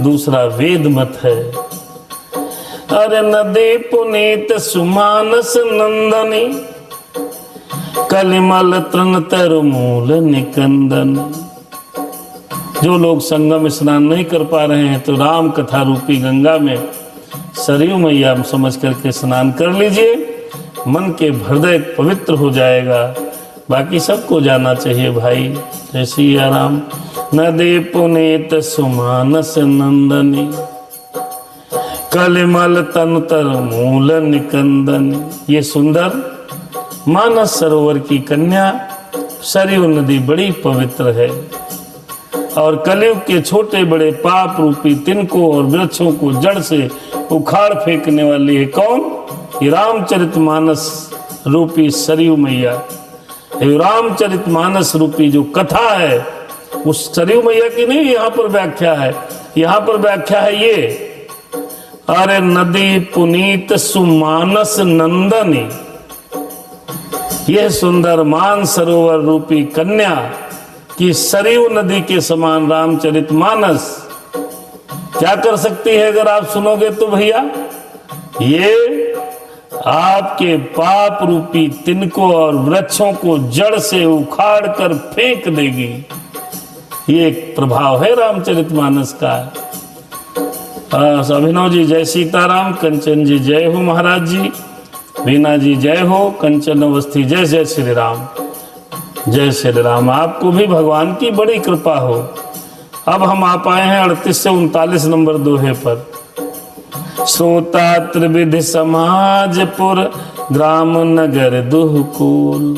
दूसरा वेदमत है। अरे नदी पुनीत सुमानस नंदनी, कलिमल तृण तरु मूल निकंदन। जो लोग संगम स्नान नहीं कर पा रहे हैं तो राम कथा रूपी गंगा में सरयू मैया समझ करके स्नान कर लीजिए, मन के हृदय पवित्र हो जाएगा। बाकी सबको जाना चाहिए भाई। जय सिया राम। नदी पुनीत सुमानस नंदनी, कलिमल तन तर मूल निकंदन। ये सुंदर मानस सरोवर की कन्या सरयू नदी बड़ी पवित्र है और कलयुग के छोटे बड़े पाप रूपी तिनकों और वृक्षों को जड़ से उखाड़ फेंकने वाली है। कौन? ये रामचरितमानस रूपी सरयू मैया। ये रामचरितमानस रूपी जो कथा है, उस सरयू मैया की नहीं यहाँ पर व्याख्या है। यहाँ पर व्याख्या है ये, अरे नदी पुनीत सुमानस नंदनी, यह सुंदर मान सरोवर रूपी कन्या कि सरयू नदी के समान रामचरितमानस क्या कर सकती है? अगर आप सुनोगे तो भैया, ये आपके पाप रूपी तिनकों और वृक्षों को जड़ से उखाड़ कर फेंक देगी। ये एक प्रभाव है रामचरितमानस का। अभिनव जी जय सीताराम, कंचन जी जय हो महाराज जी, वीना जी जय हो, कंचन अवस्थी जय जय श्री राम। जय श्री राम। आपको भी भगवान की बड़ी कृपा हो। अब हम आ पाए हैं 38 से 39 नंबर दोहे पर। श्रोता त्रिविध समाजपुर, ग्राम नगर दुहकूल,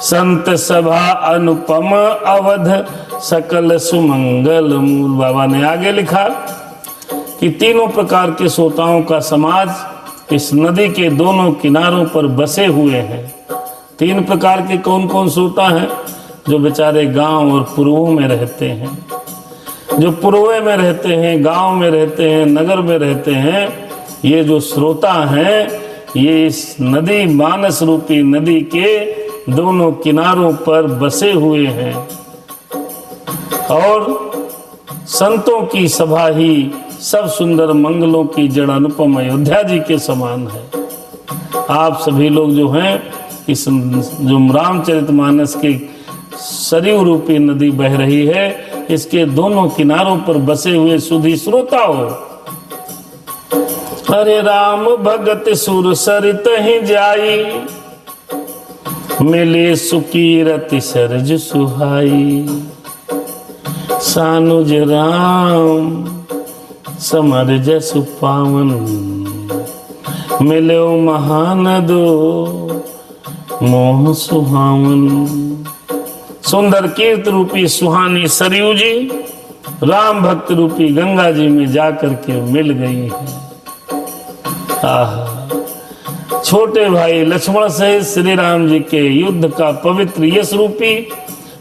संत सभा अनुपम अवध, सकल सुमंगल मूल। बाबा ने आगे लिखा कि तीनों प्रकार के श्रोताओं का समाज इस नदी के दोनों किनारों पर बसे हुए हैं। तीन प्रकार के कौन कौन श्रोता हैं? जो बेचारे गांव और पुरवों में रहते हैं, जो पुरवे में रहते हैं, गांव में रहते हैं, नगर में रहते हैं। ये जो श्रोता हैं, ये इस नदी मानस रूपी नदी के दोनों किनारों पर बसे हुए हैं। और संतों की सभा ही सब सुंदर मंगलों की जड़ अनुपम अयोध्या जी के समान है। आप सभी लोग जो हैं, इस जो रामचरितमानस के सरयू रूपी नदी बह रही है, इसके दोनों किनारों पर बसे हुए सुधी श्रोता हो। अरे राम भगत सुर सरित ही जाई, मिले सुकीरति सरज सुहाई, सानुज राम समर जसु पावन, मिलो महानदो मोह सुहावन। सुंदर कीर्त रूपी सुहानी सरयू जी राम भक्त रूपी गंगा जी में जाकर के मिल गई है। छोटे भाई लक्ष्मण सहित श्री राम जी के युद्ध का पवित्र यश रूपी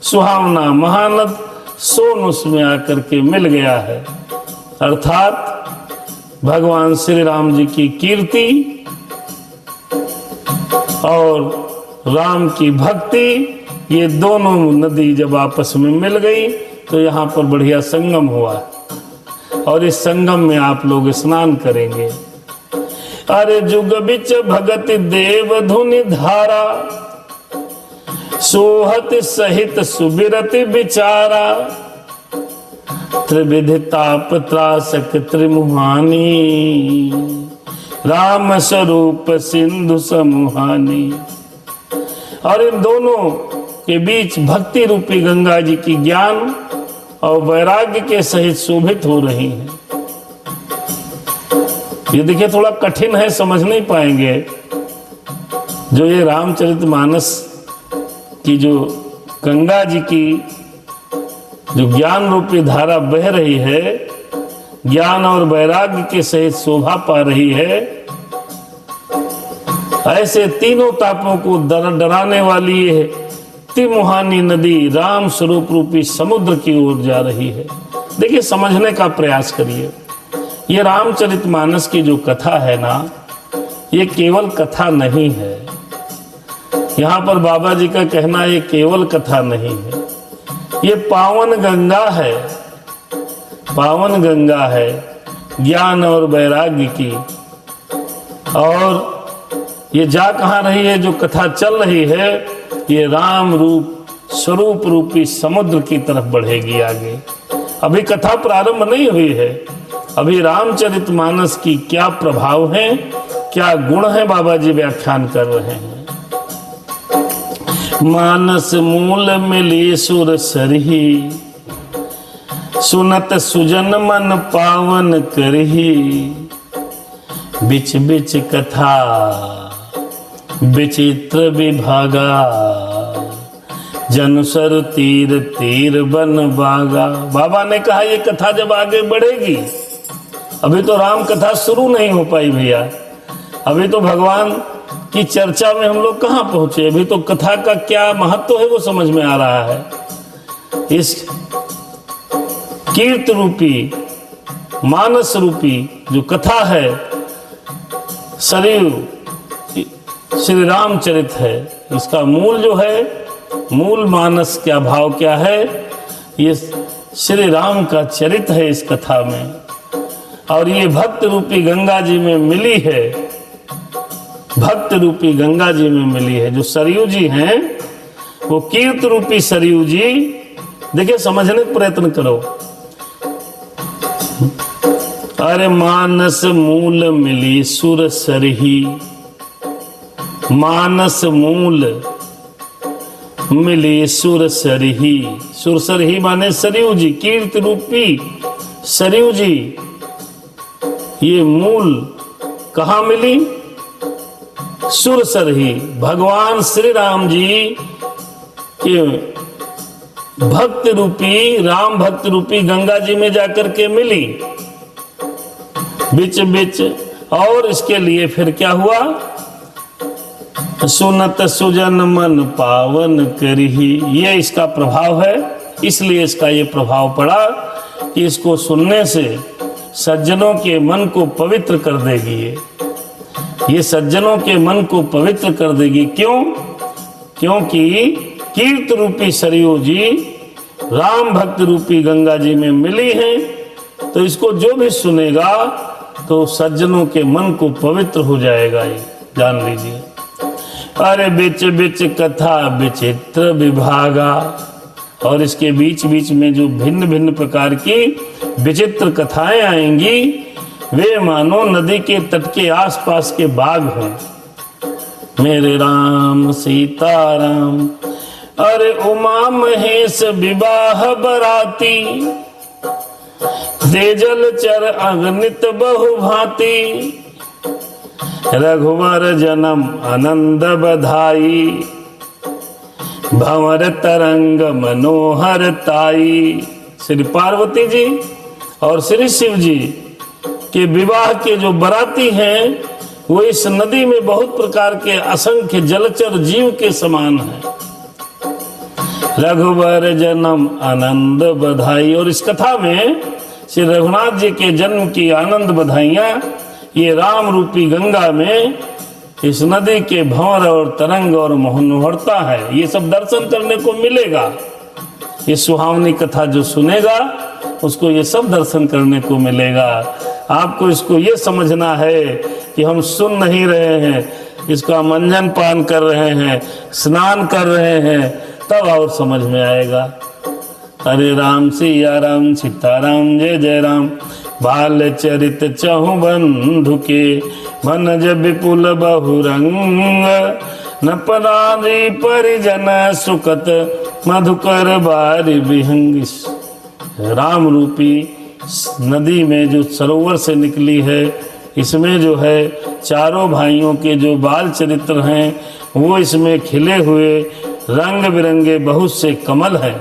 सुहावना महानद सोन उसमें आकर के मिल गया है। अर्थात भगवान श्री राम जी की कीर्ति और राम की भक्ति, ये दोनों नदी जब आपस में मिल गई तो यहाँ पर बढ़िया संगम हुआ और इस संगम में आप लोग स्नान करेंगे। अरे जुग बिच भगत देव धुनि धारा, सोहत सहित सुबिरत विचारा, त्रिविध ताप त्रासक त्रिमुहानी, राम स्वरूप सिंधु समुहानी। और इन दोनों के बीच भक्ति रूपी गंगा जी की ज्ञान और वैराग्य के सहित शोभित हो रही है। ये देखिए थोड़ा कठिन है, समझ नहीं पाएंगे। जो ये रामचरितमानस की जो गंगा जी की जो ज्ञान रूपी धारा बह रही है, ज्ञान और वैराग्य के सहित शोभा पा रही है, ऐसे तीनों तापों को डराने वाली है तिमुहानी नदी राम स्वरूप रूपी समुद्र की ओर जा रही है। देखिए, समझने का प्रयास करिए। ये रामचरितमानस की जो कथा है ना, ये केवल कथा नहीं है। यहाँ पर बाबा जी का कहना ये केवल कथा नहीं है, ये पावन गंगा है, पावन गंगा है ज्ञान और वैराग्य की। और ये जा कहाँ रही है, जो कथा चल रही है, ये राम रूप स्वरूप रूपी समुद्र की तरफ बढ़ेगी आगे। अभी कथा प्रारंभ नहीं हुई है, अभी रामचरितमानस की क्या प्रभाव है, क्या गुण है, बाबा जी व्याख्यान कर रहे हैं। मानस मूल मिली सुर सरही, सुनत सुजन मन पावन करही, बिच बिच कथा विचित्र विभागा, जनुसर तीर तीर बन बागा। बाबा ने कहा ये कथा जब आगे बढ़ेगी, अभी तो राम कथा शुरू नहीं हो पाई भैया, अभी तो भगवान की चर्चा में हम लोग कहाँ पहुंचे, अभी तो कथा का क्या महत्व है वो समझ में आ रहा है। इस कीर्त रूपी मानस रूपी जो कथा है, सरयू श्री रामचरित है, इसका मूल जो है, मूल मानस क्या भाव क्या है, ये श्री राम का चरित है इस कथा में। और ये भक्त रूपी गंगा जी में मिली है, भक्त रूपी गंगा जी में मिली है। जो सरयू जी हैं वो कीर्त रूपी सरयू जी, देखिए समझने का प्रयत्न करो। अरे मानस मूल मिली सुर सरही, मानस मूल मिली सुर सरही, सुर सरही माने सरयू जी, कीर्त रूपी सरयू जी। ये मूल कहाँ मिली? सुर सरही, भगवान श्री राम जी के भक्त रूपी, राम भक्त रूपी गंगा जी में जाकर के मिली बिच बिच। और इसके लिए फिर क्या हुआ? सुनत सुजन मन पावन करही, ये इसका प्रभाव है, इसलिए इसका ये प्रभाव पड़ा कि इसको सुनने से सज्जनों के मन को पवित्र कर देगी। ये सज्जनों के मन को पवित्र कर देगी। क्यों? क्योंकि कीर्त रूपी सरयू जी राम भक्त रूपी गंगा जी में मिली हैं, तो इसको जो भी सुनेगा तो सज्जनों के मन को पवित्र हो जाएगा, ये जान लीजिए। अरे बिच बिच कथा विचित्र विभागा, और इसके बीच बीच में जो भिन्न भिन्न प्रकार की विचित्र कथाएं आएंगी, वे मानो नदी के तट के आसपास के बाग हैं। मेरे राम सीताराम, अरे उमा महेश विवाह बराती, तेजल चर अगणित बहुभांति, रघुवर जन्म आनंद बधाई, भंवर तरंग मनोहर ताई। श्री पार्वती जी और श्री शिव जी के विवाह के जो बराती हैं, वो इस नदी में बहुत प्रकार के असंख्य जलचर जीव के समान हैं। रघुवर जन्म आनंद बधाई, और इस कथा में श्री रघुनाथ जी के जन्म की आनंद बधाइयां ये राम रूपी गंगा में इस नदी के भंवर और तरंग और मनोहरता है, ये सब दर्शन करने को मिलेगा। ये सुहावनी कथा जो सुनेगा उसको ये सब दर्शन करने को मिलेगा। आपको इसको ये समझना है कि हम सुन नहीं रहे हैं, इसका मंजन पान कर रहे हैं, स्नान कर रहे हैं, तब और समझ में आएगा। हरे राम सिया राम सीताराम जय जय राम, बाल चरित चहु बंधु के, मनज विपुल बहुरंग, न परारी परिजन सुकत, मधुकर बारी विहंग। राम रूपी नदी में जो सरोवर से निकली है, इसमें जो है चारों भाइयों के जो बाल चरित्र हैं वो इसमें खिले हुए रंग बिरंगे बहुत से कमल हैं।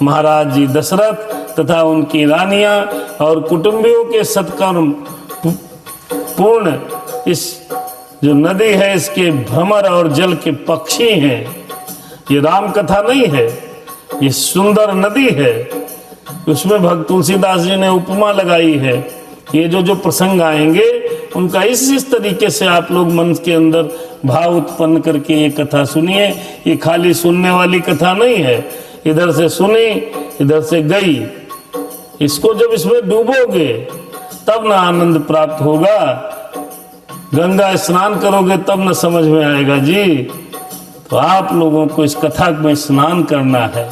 महाराज जी दशरथ तथा उनकी रानियां और कुटुंबियों के सत्कर्म पूर्ण इस जो नदी है इसके भ्रमर और जल के पक्षी हैं। ये राम कथा नहीं है, ये सुंदर नदी है। उसमें भक्त तुलसीदास जी ने उपमा लगाई है। ये जो प्रसंग आएंगे उनका इस तरीके से आप लोग मन के अंदर भाव उत्पन्न करके ये कथा सुनिए। ये खाली सुनने वाली कथा नहीं है, इधर से सुनी इधर से गई। इसको जब इसमें डूबोगे तब ना आनंद प्राप्त होगा, गंगा स्नान करोगे तब न समझ में आएगा जी। तो आप लोगों को इस कथा में स्नान करना है।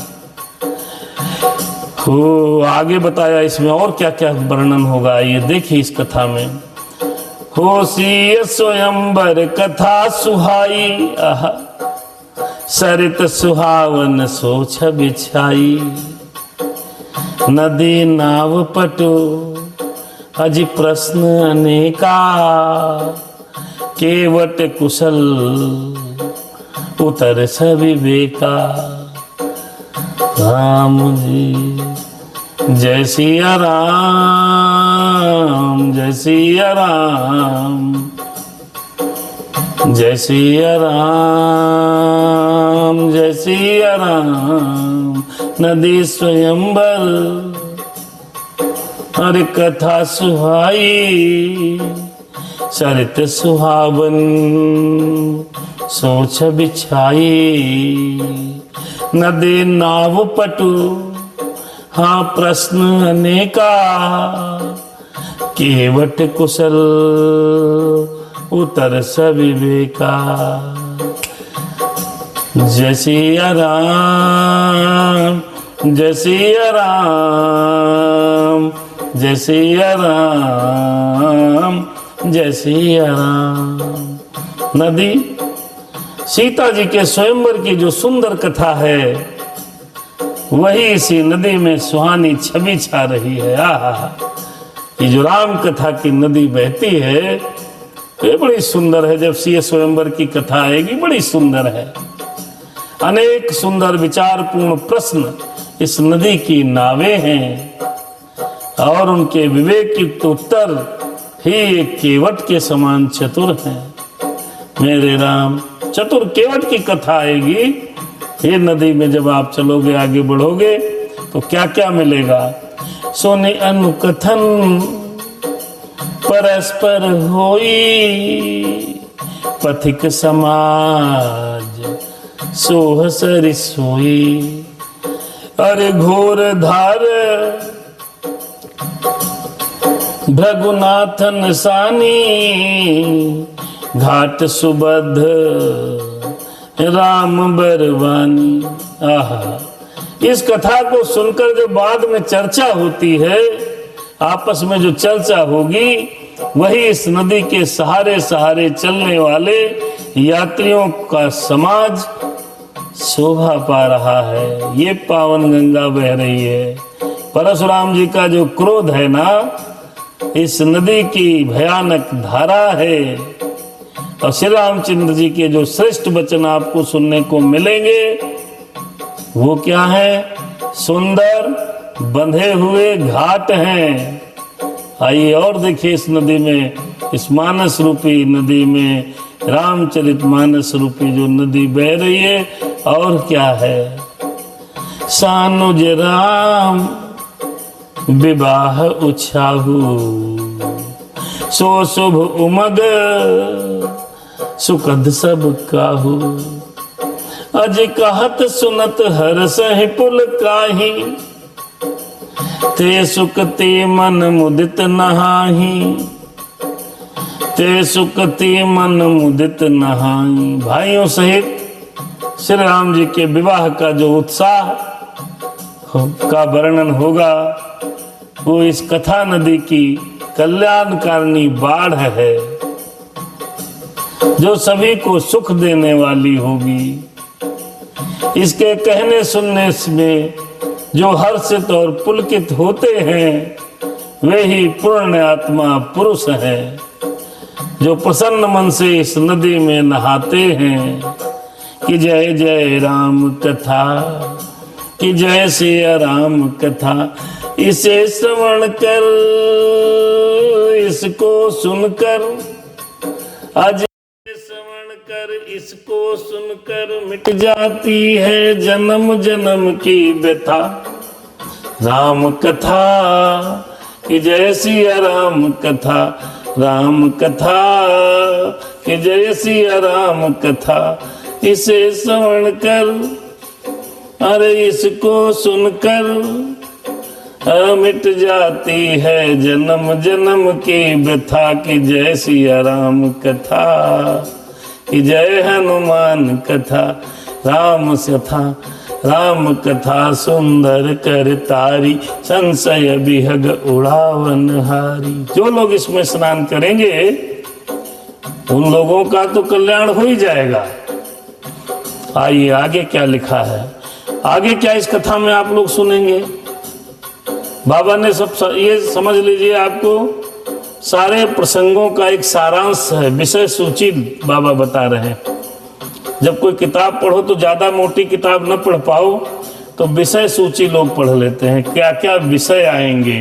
हो आगे बताया इसमें और क्या क्या वर्णन होगा, ये देखिए इस कथा में। हो सी स्वयंवर कथा सुहाई, आहा सरित सुहावन सोच बिछाई। नदी नाव पटो अज प्रश्न अनेका, केवट कुशल उतर सविवेका। राम जी जय सिया राम, जय सिया राम, जय सिया राम, जय सिया राम। नदी स्वयंवर और कथा सुहाई, सरित सुहावन सोच बिछाई। नदी नाव पटु हाँ प्रश्न अनेका, केवट कुशल उतर सविवेका। जय सिया राम, जय सिया राम, जय सिया राम, जय सिया राम। नदी सीता जी के स्वयंवर की जो सुंदर कथा है वही इसी नदी में सुहानी छवि छा रही है। आहा, ये जो राम कथा की नदी बहती है ये बड़ी सुंदर है। जब सीए स्वयंवर की कथा आएगी बड़ी सुंदर है। अनेक सुंदर विचारपूर्ण प्रश्न इस नदी की नावें हैं और उनके विवेकयुक्त उत्तर ही एक केवट के समान चतुर हैं। मेरे राम, चतुर केवट की कथा आएगी ये नदी में। जब आप चलोगे आगे बढ़ोगे तो क्या क्या मिलेगा। सोने अनुकथन परस्पर होई, पथिक समाज सोह सरिसोई। अरे घोर धार भृगुनाथन सानी, घाट सुबध राम बरवानी। आहा, इस कथा को सुनकर जो बाद में चर्चा होती है, आपस में जो चर्चा होगी वही इस नदी के सहारे सहारे चलने वाले यात्रियों का समाज शोभा पा रहा है। ये पावन गंगा बह रही है। परशुराम जी का जो क्रोध है ना, इस नदी की भयानक धारा है। और श्री रामचंद्र जी के जो श्रेष्ठ वचन आपको सुनने को मिलेंगे वो क्या है? सुंदर बंधे हुए घाट हैं। आइए और देखिए इस नदी में, इस मानस रूपी नदी में, रामचरितमानस रूपी जो नदी बह रही है। और क्या है? सानुज राम विवाह उछाहू, सो शुभ उमग सुखद सब काहू। अज कहत सुनत हर सहि पुल काही, ते सुकते मन मुदित नहाही, ते सुकते मन मुदित नहाही। भाइयों सहित श्री राम जी के विवाह का जो उत्साह का वर्णन होगा वो इस कथा नदी की कल्याणकारिणी बाढ़ है जो सभी को सुख देने वाली होगी। इसके कहने सुनने में जो हर्षित और पुलकित होते हैं वे ही पूर्ण आत्मा पुरुष हैं, जो प्रसन्न मन से इस नदी में नहाते हैं कि जय जय राम कथा, कि जय सिया राम कथा इसे श्रवण कर, इसको सुनकर, आज श्रवण कर, इसको सुनकर मिट जाती है जन्म जन्म की व्यथा। राम कथा कि जय सिया राम कथा, राम कथा कि जय सिया राम कथा इसे श्रवण कर, अरे इसको सुनकर मिट जाती है जन्म जन्म की व्यथा। कि जय सिया राम कथा, कि जय हनुमान कथा, राम कथा, राम कथा सुंदर कर तारी, संशय विहग उड़ावन हारी। जो लोग इसमें स्नान करेंगे उन लोगों का तो कल्याण हो ही जाएगा। आइए आगे क्या लिखा है, आगे क्या इस कथा में आप लोग सुनेंगे। बाबा ने सब ये समझ लीजिए, आपको सारे प्रसंगों का एक सारांश है, विषय सूची बाबा बता रहे हैं। जब कोई किताब पढ़ो तो ज्यादा मोटी किताब न पढ़ पाओ तो विषय सूची लोग पढ़ लेते हैं, क्या क्या विषय आएंगे।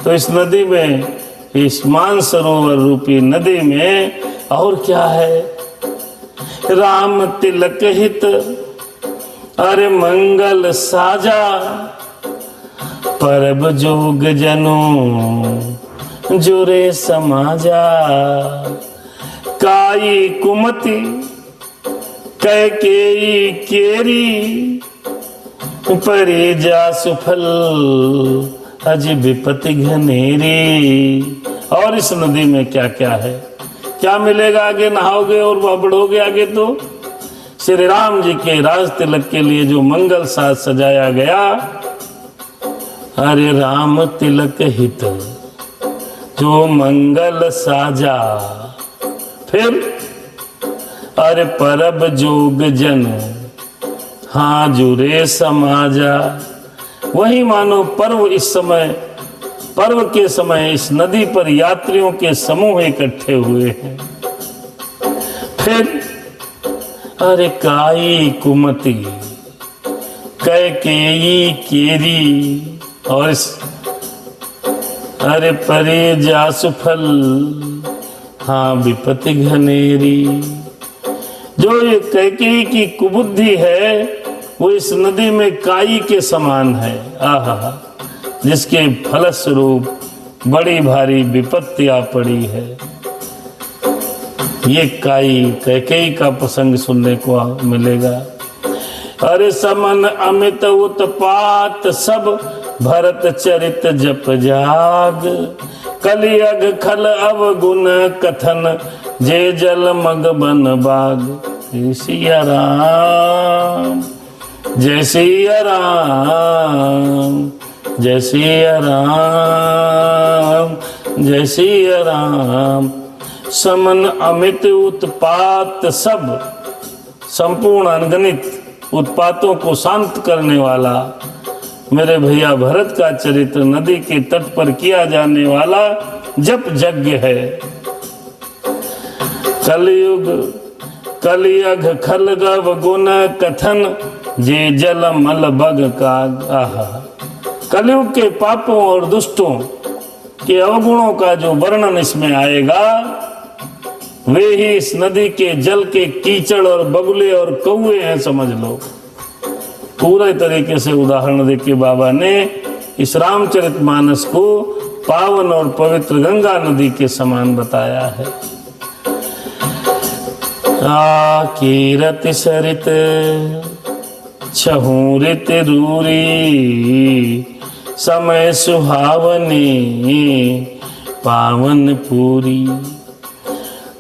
तो इस नदी में, इस मानसरोवर रूपी नदी में और क्या है, राम तिलक हित अरे मंगल साजा, परब जोग जनो जुरे समाजा। काई कुमति कैकेयी केरी, परे जा सुफल अज विपति घनेरी। और इस नदी में क्या क्या है, क्या मिलेगा आगे, नहाओगे और बढ़ोगे आगे तो। श्री राम जी के राज तिलक के लिए जो मंगल साज सजाया गया, अरे राम तिलक हित जो मंगल साजा। फिर अरे परब जोग जन हाँ जुरे समाजा। वही मानो पर्व, इस समय पर्व के समय इस नदी पर यात्रियों के समूह इकट्ठे हुए हैं। फिर अरे काई कुमति कैकेयी केरी, और इस अरे परे जा सुफल हाँ विपति घनेरी। जो ये कैकेयी की कुबुद्धि है वो इस नदी में काई के समान है। आहा, जिसके फलस्वरूप बड़ी भारी विपत्तियां पड़ी है। ये कैकेयी का प्रसंग सुनने को मिलेगा। अरे समन अमित उत्पात सब भरत चरित जप जाग, कलियग खल अवगुण कथन जे जल मग बन बाग। जय सिया राम, जय सिया राम, जय सिया राम, जय सिया राम। समन अमित उत्पात सब, संपूर्ण अनगणित उत्पातों को शांत करने वाला मेरे भैया भरत का चरित्र नदी के तट पर किया जाने वाला जप यज्ञ है। कलयुग कलियग खलगव गुण कथन जे जल मल बग का। आहा, कलयुग के पापों और दुष्टों के अवगुणों का जो वर्णन इसमें आएगा, वे ही इस नदी के जल के कीचड़ और बगुले और कौए हैं, समझ लो। पूरे तरीके से उदाहरण देके बाबा ने इस रामचरितमानस को पावन और पवित्र गंगा नदी के समान बताया है। कीरत सरित छहूरित रूरी, समय सुहावनी पावन पूरी।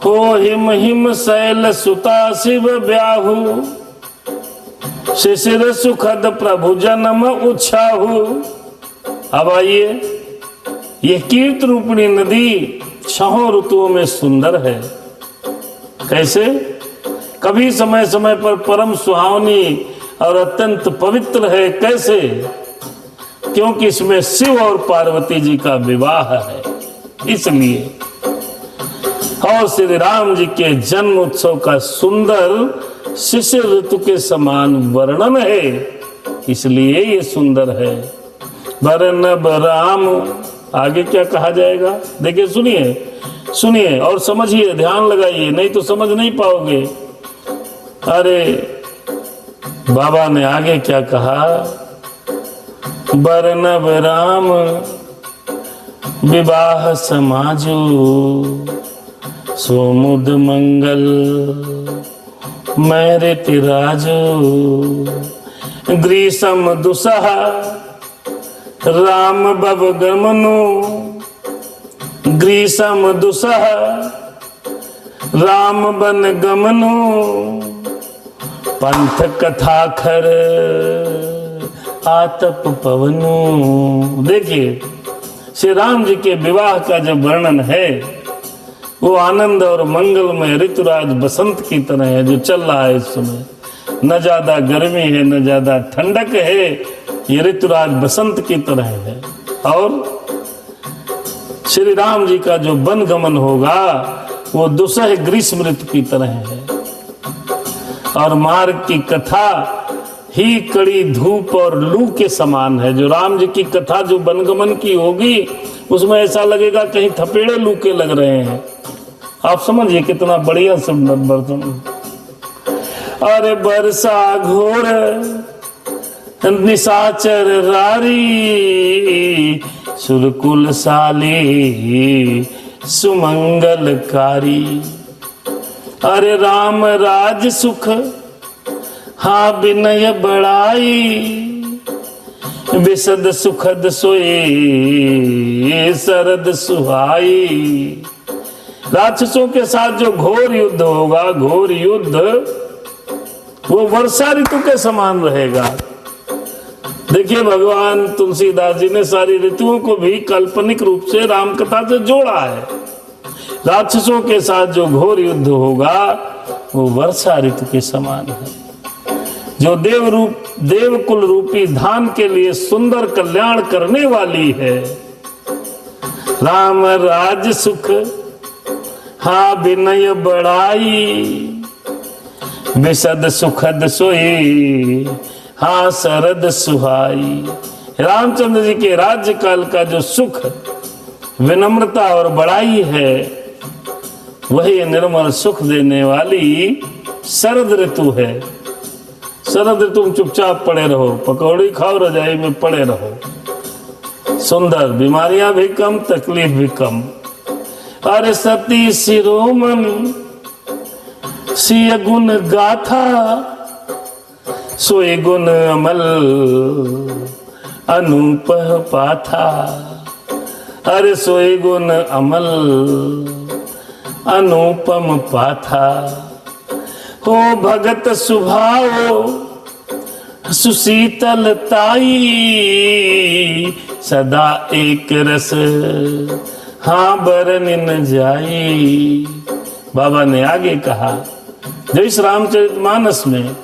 हो हिम हिम शैल सुता शिव ब्याहु, शिशिर सुखद प्रभु जन्म उछाहु। अब आइए, ये कीर्त रूपणी नदी छहों ऋतुओं में सुंदर है। कैसे? कभी समय समय पर परम सुहावनी और अत्यंत पवित्र है। कैसे? क्योंकि इसमें शिव और पार्वती जी का विवाह है, इसलिए। और श्री राम जी के जन्म उत्सव का सुंदर शिशिर ऋतु के समान वर्णन है। इसलिए ये सुंदर है। बरनब राम, आगे क्या कहा जाएगा देखिए, सुनिए और समझिए, ध्यान लगाइए, नहीं तो समझ नहीं पाओगे। अरे बाबा ने आगे क्या कहा, बरनब राम विवाह समाजो सोमुद मंगल मैरित राजो ग्रीसम दुसह राम बब गमनु ग्रीसम दुसह राम बन गमनु पंथ कथा खर आतप पवनु। देखिए श्री राम जी के विवाह का जो वर्णन है वो आनंद और मंगलमय ऋतुराज बसंत की तरह है जो चल रहा है इस समय। न ज्यादा गर्मी है न ज्यादा ठंडक है, ये ऋतुराज बसंत की तरह है। और श्री राम जी का जो वनगमन होगा वो दुसह ग्रीष्म ऋतु की तरह है। और मार्ग की कथा ही कड़ी धूप और लू के समान है। जो राम जी की कथा जो वनगमन की होगी उसमें ऐसा लगेगा कहीं थपेड़े लू के लग रहे हैं। आप समझिए कितना बढ़िया बर्तन। अरे बरसा घोर निशाचर रारी सुरकुल साली सुमंगलकारी। अरे राम राज सुख हाँ विनय बड़ाई विशद सुखद सोए शरद सुहाई। राक्षसों के साथ जो घोर युद्ध होगा, घोर युद्ध वो वर्षा ऋतु के समान रहेगा। देखिए भगवान तुलसीदास जी ने सारी ऋतुओं को भी काल्पनिक रूप से राम कथा से जोड़ा है। राक्षसों के साथ जो घोर युद्ध होगा वो वर्षा ऋतु के समान है। जो देवकुल रूपी धान के लिए सुंदर कल्याण करने वाली है। राम राज सुख हाँ विनय बड़ाई विशद सुखद सोई हाँ शरद सुहाई। रामचंद्र जी के राज्य काल का जो सुख विनम्रता और बड़ाई है वही निर्मल सुख देने वाली शरद ऋतु है। शरद ऋतु में चुपचाप पड़े रहो, पकौड़ी खाओ, रजाई में पड़े रहो। सुंदर, बीमारियां भी कम, तकलीफ भी कम। अरे सती शिरोमणि सिय गुण गाथा सोए गुण अमल अनूप पाथा। अरे सोए गुण अमल अनुपम पाथा। हो भगत सुभाव सुशीतलताई सदा एक रस हाँ बरन न जाई। बाबा ने आगे कहा जो इस रामचरितमानस में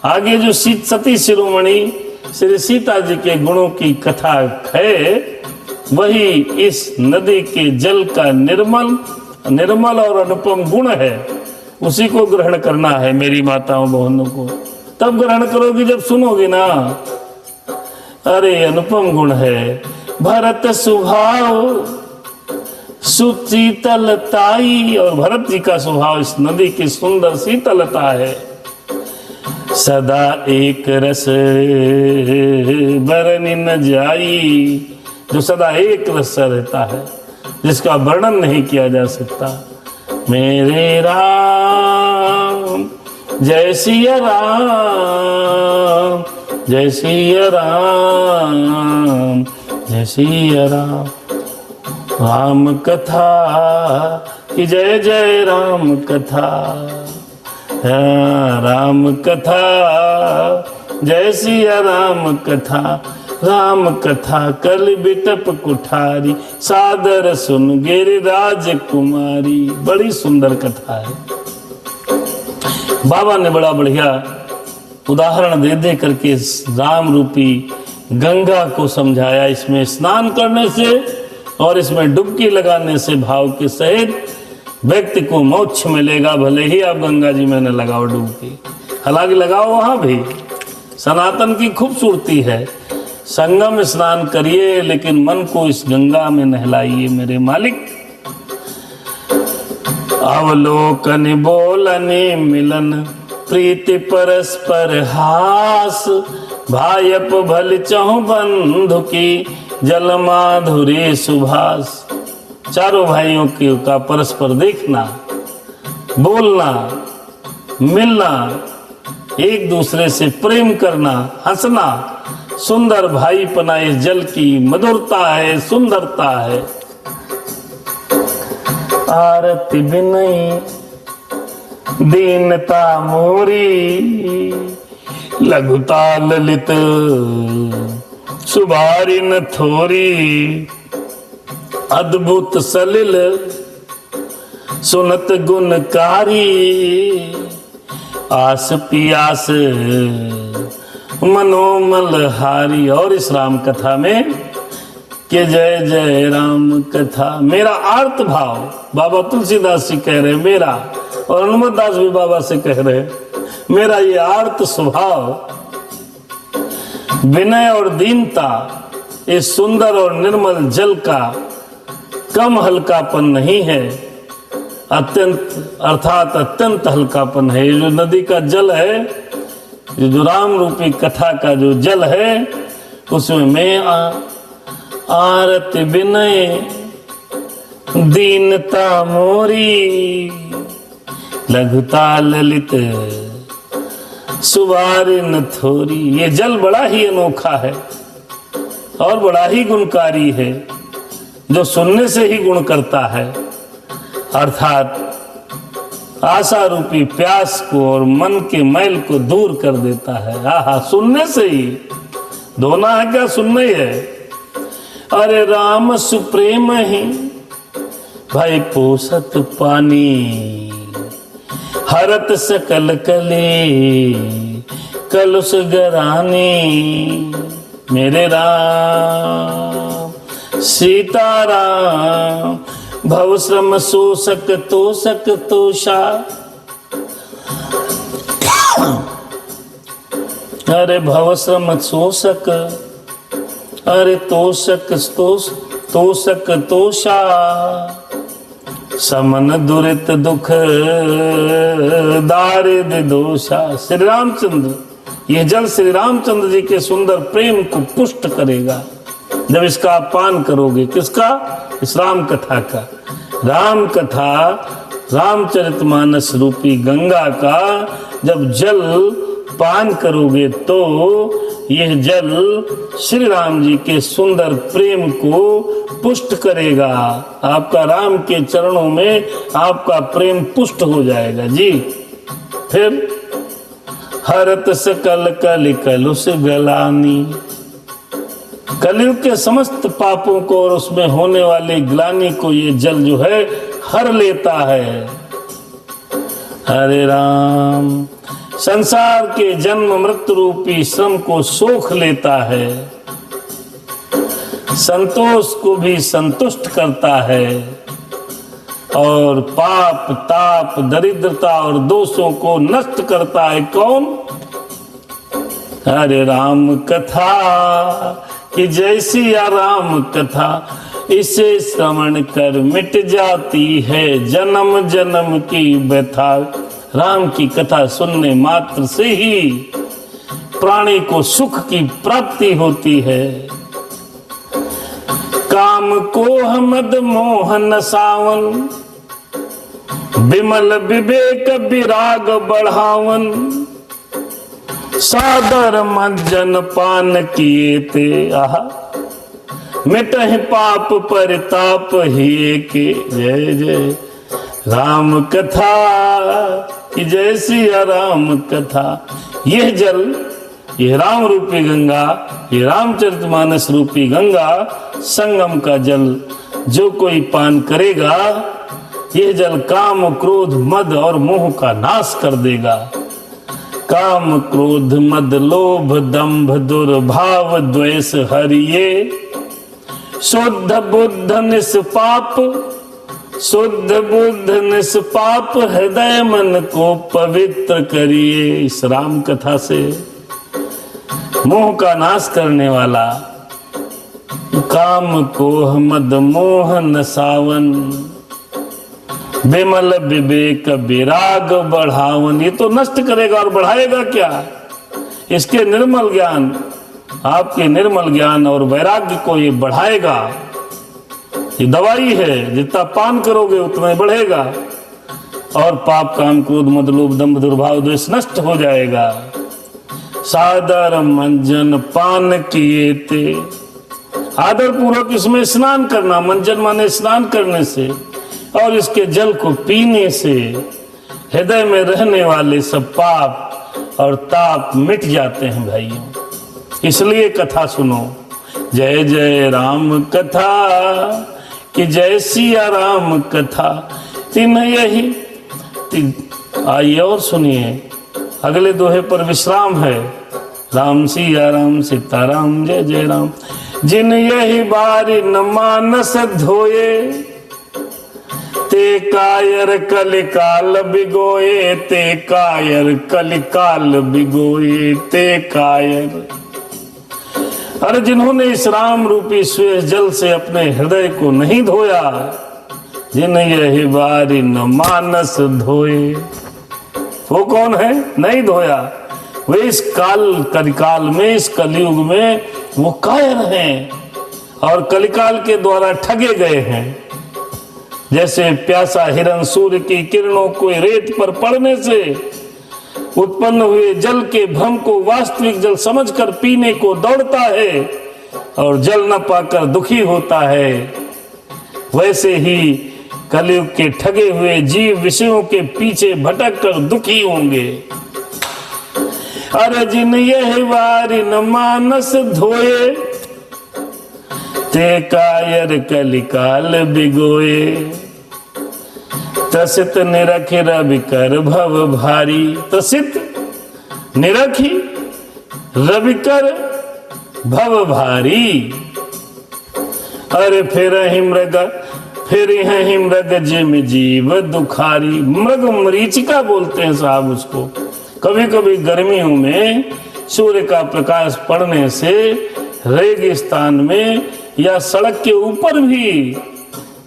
आगे जो सती शिरोमणि श्री सीता जी के गुणों की कथा है वही इस नदी के जल का निर्मल और अनुपम गुण है। उसी को ग्रहण करना है मेरी माताओं बहनों को। तब ग्रहण करोगी जब सुनोगे ना। अरे अनुपम गुण है। भरत स्वभाव सुशीतलताई, और भरत जी का स्वभाव इस नदी की सुंदर शीतलता है। सदा एक रस बरन न जाई, जो सदा एक रस रहता है जिसका वर्णन नहीं किया जा सकता। मेरे राम जय सिया राम, जय सिया राम, जय सिया राम। राम कथा की जय जय राम कथा, राम कथा जय सिया राम कथा। राम कथा कल बिटप कुठारी सादर सुन गिरिराज कुमारी। बड़ी सुंदर कथा है। बाबा ने बड़ा बढ़िया उदाहरण दे दे करके राम रूपी गंगा को समझाया। इसमें स्नान करने से और इसमें डुबकी लगाने से भाव के सहित व्यक्ति को मोक्ष मिलेगा। भले ही आप गंगा जी में न लगाओ डुबकी, हालांकि लगाओ वहां भी, सनातन की खूबसूरती है। संगम स्नान करिए लेकिन मन को इस गंगा में नहलाइए मेरे मालिक। अवलोकन बोलने मिलन प्रीति परस्पर हास, भायप भल चहु बंधु की जल माधुरी सुभाष। चारों भाइयों का परस्पर देखना, बोलना, मिलना, एक दूसरे से प्रेम करना, हंसना, सुंदर भाईपना इस जल की मधुरता है, सुंदरता है। आरती बिनई दीनता मोरी, लघुता ललित सुभारी न थोरी। अद्भुत सलिल सुनत गुणकारी, आस पियास मनोमल हारी। और इस राम कथा में कि जय जय राम कथा, मेरा आर्त भाव बाबा तुलसीदास जी कह रहे मेरा, और हनुमत दास भी बाबा से कह रहे मेरा ये आर्त स्वभाव, विनय और दीनता, इस सुंदर और निर्मल जल का कम हल्कापन नहीं है, अत्यंत अर्थात अत्यंत हल्कापन है। ये जो नदी का जल है, ये जो राम रूपी कथा का जो जल है, उसमें मैं आरती बिनय दीनता मोरी, लघुता ललित सुबारी न थोरी। ये जल बड़ा ही अनोखा है और बड़ा ही गुणकारी है, जो सुनने से ही गुण करता है, अर्थात आशा रूपी प्यास को और मन के मैल को दूर कर देता है। आहा, सुनने से ही, धोना है क्या, सुनना ही है। अरे राम सुप्रेम ही भाई पोसत पानी, हरत सकल कले कलुष गरानी। मेरे राम सीताराम भव श्रम शोषक तोषक तोषा। अरे भव श्रम शोषक, अरे तोषक तोषक तोषा। समन दुरित दुख दारिद दोषा। श्री रामचंद्र, ये जल श्री रामचंद्र जी के सुंदर प्रेम को पुष्ट करेगा जब इसका आप पान करोगे। किसका? इस राम कथा का। राम कथा, रामचरितमानस रूपी गंगा का जब जल पान करोगे तो यह जल श्री राम जी के सुंदर प्रेम को पुष्ट करेगा। आपका राम के चरणों में आपका प्रेम पुष्ट हो जाएगा जी। फिर हरत सकल कल कलुष गलानी। कलयुग के समस्त पापों को और उसमें होने वाली ग्लानि को ये जल जो है हर लेता है। हरे राम, संसार के जन्म मृत्यु रूपी श्रम को सोख लेता है, संतोष को भी संतुष्ट करता है और पाप ताप दरिद्रता और दोषों को नष्ट करता है। कौन? हरे राम कथा कि जैसी या राम कथा, इसे श्रवण कर मिट जाती है जन्म जन्म की व्यथा। राम की कथा सुनने मात्र से ही प्राणी को सुख की प्राप्ति होती है। काम को मद मोहन सावन, विमल विवेक विराग बढ़ावन। सादर मज्जन पान किए ते, आहा मिटहि पाप परिताप ही के। जय जय राम कथा कि जैसी राम कथा। यह जल, यह राम रूपी गंगा, ये रामचरितमानस रूपी गंगा, संगम का जल जो कोई पान करेगा, यह जल काम क्रोध मद और मोह का नाश कर देगा। काम क्रोध मद लोभ दंभ दुर्भाव द्वेष हरिये। शुद्ध बुद्ध निष्पाप, शुद्ध बुद्ध निष्पाप हृदय मन को पवित्र करिए। इस राम कथा से मोह का नाश करने वाला, काम कोह मद मोहन सावन, बेमल विवेक विराग बढ़ावन। ये तो नष्ट करेगा और बढ़ाएगा क्या? इसके निर्मल ज्ञान, आपके निर्मल ज्ञान और वैराग्य को ये बढ़ाएगा। ये दवाई है, जितना पान करोगे उतना ही बढ़ेगा और पाप काम क्रोध मद लोभ दंभ दुर्भाव द्वेष नष्ट हो जाएगा। सादर मंजन पान किए थे, आदर पूर्वक इसमें स्नान करना, मंजन माने स्नान करने से, और इसके जल को पीने से हृदय में रहने वाले सब पाप और ताप मिट जाते हैं भाइयों। इसलिए कथा सुनो, जय जय राम कथा कि जय सिया राम कथा, तीन यही। आइए और सुनिए, अगले दोहे पर विश्राम है। राम सिया राम सीताराम जय जय राम। जिन यही बारी न मानस धोए, ते कायर कलिकाल बिगोए, ते कायर कलिकाल बिगोए, ते कायर। अरे जिन्होंने इस राम रूपी श्वेत जल से अपने हृदय को नहीं धोया, जिन यही बारी न मानस धोए, वो कौन है? नहीं धोया। वे इस कलिकाल में, इस कलयुग में वो कायर हैं और कलिकाल के द्वारा ठगे गए हैं। जैसे प्यासा हिरन सूर्य की किरणों को रेत पर पड़ने से उत्पन्न हुए जल के भ्रम को वास्तविक जल समझकर पीने को दौड़ता है और जल न पाकर दुखी होता है, वैसे ही कलयुग के ठगे हुए जीव विषयों के पीछे भटक कर दुखी होंगे। अरे जिन यह वारी न मानस धोए, ते कायर कलिकाल बिगोए, तसित निरखि रवि कर भव भारी। तसित निरखि रवि कर भव भारी। अरे फिर ही मृग जिम जीव दुखारी। मृग मरीचिका बोलते हैं साहब उसको। कभी कभी गर्मियों में सूर्य का प्रकाश पड़ने से रेगिस्तान में या सड़क के ऊपर भी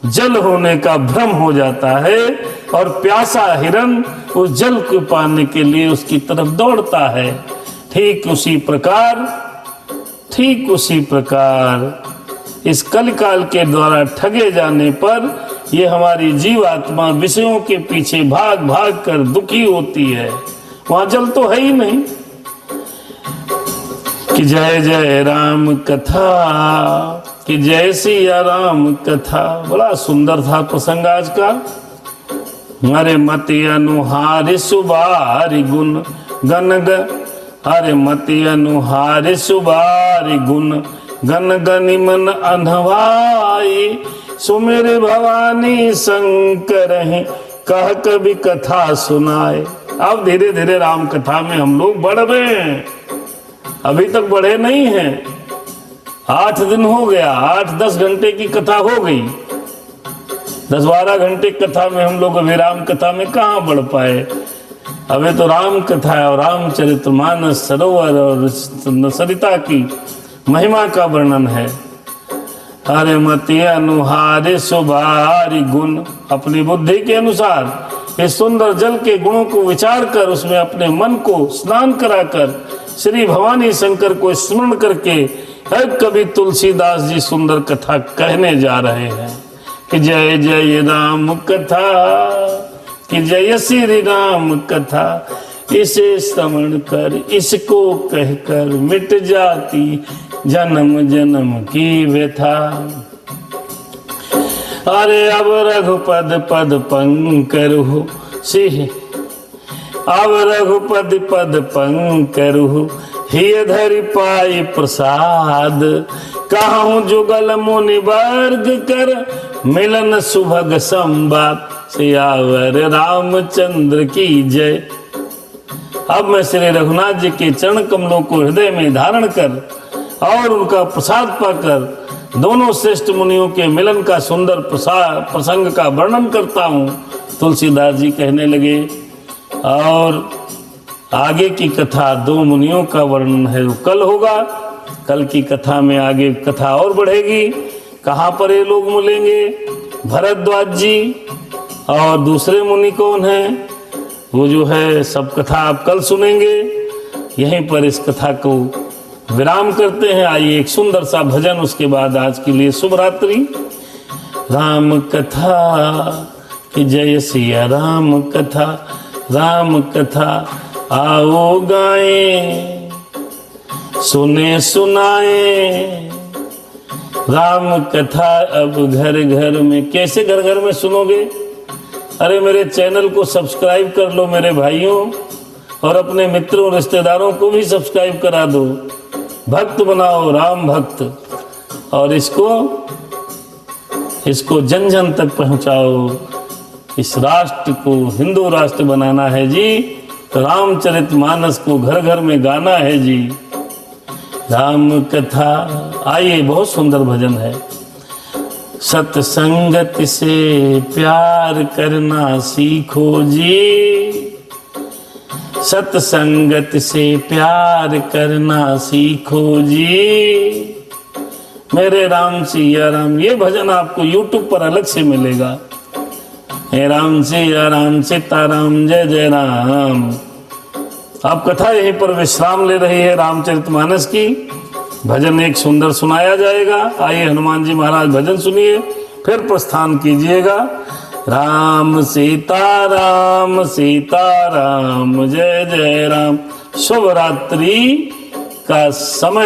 जल होने का भ्रम हो जाता है और प्यासा हिरन उस जल को पाने के लिए उसकी तरफ दौड़ता है। ठीक उसी प्रकार इस कलिकाल के द्वारा ठगे जाने पर ये हमारी जीवात्मा विषयों के पीछे भाग भाग कर दुखी होती है। वहां जल तो है ही नहीं। कि जय जय राम कथा, कि जय सिया राम कथा। बड़ा सुंदर था प्रसंग आज का। अरे मति अनुहारि सुबारि गुण गन अरे मति अनुहारि सुबारि गुण गन गनि मन अनवाई। सुमिर भवानी शंकर कह कभी कथा सुनाए। अब धीरे धीरे राम कथा में हम लोग बढ़ रहे हैं, अभी तक बढ़े नहीं हैं। 8 दिन हो गया, 8-10 घंटे की कथा हो गई। 10-12 घंटे कथा में हम लोग अभी राम कथा में कहाँ बढ़ पाए। अभी तो राम कथा और रामचरितमानस सरोवर और सरिता की महिमा का वर्णन है। अरे मति अनुहारे सुबारि गुण। अपनी बुद्धि के अनुसार इस सुंदर जल के गुणों को विचार कर उसमें अपने मन को स्नान कराकर श्री भवानी शंकर को स्मरण करके अब कवि तुलसीदास जी सुंदर कथा कहने जा रहे हैं। कि जय जय राम कथा, कि जय श्री राम कथा। इसे श्रवण कर इसको कहकर मिट जाती जन्म जन्म की व्यथा। अरे अब रघुपद पद पंकर हो सिंह, अब रघुपद पद पंकर हो हिय धरि पाई प्रसाद। कहूँ जुगल मुनि वर्ग कर मिलन सुभग संवाद। सियावर रामचंद्र की जय। अब मैं श्री रघुनाथ जी के चरण कमलों को हृदय में धारण कर और उनका प्रसाद पाकर दोनों श्रेष्ठ मुनियों के मिलन का सुंदर प्रसंग का वर्णन करता हूँ। तुलसीदास जी कहने लगे। और आगे की कथा 2 मुनियों का वर्णन है, वो कल होगा। कल की कथा में आगे कथा और बढ़ेगी। कहाँ पर ये लोग मिलेंगे? भरद्वाज जी और दूसरे मुनि कौन है, वो जो है सब कथा आप कल सुनेंगे। यहीं पर इस कथा को विराम करते हैं। आइए एक सुंदर सा भजन, उसके बाद आज के लिए शुभ रात्रि। राम कथा कि जय सिया राम कथा, राम कथा आओ गाएं, सुने सुनाए राम कथा अब घर घर में। कैसे घर घर में सुनोगे? अरे मेरे चैनल को सब्सक्राइब कर लो मेरे भाइयों, और अपने मित्रों रिश्तेदारों को भी सब्सक्राइब करा दो। भक्त बनाओ, राम भक्त, और इसको जन जन तक पहुंचाओ। इस राष्ट्र को हिंदू राष्ट्र बनाना है जी, तो रामचरितमानस को घर घर में गाना है जी। राम कथा। आइए, बहुत सुंदर भजन है। सत्संगत से प्यार करना सीखो जी, सत्संगत से प्यार करना सीखो जी। मेरे राम सिया राम, ये भजन आपको YouTube पर अलग से मिलेगा। हे राम सिया राम, सीताराम जय जय राम। अब कथा यहीं पर विश्राम ले रही है रामचरितमानस की। भजन एक सुंदर सुनाया जाएगा। आइए हनुमान जी महाराज भजन सुनिए, फिर प्रस्थान कीजिएगा। राम सीताराम, सीताराम जय जय राम। शुभ रात्रि का समय।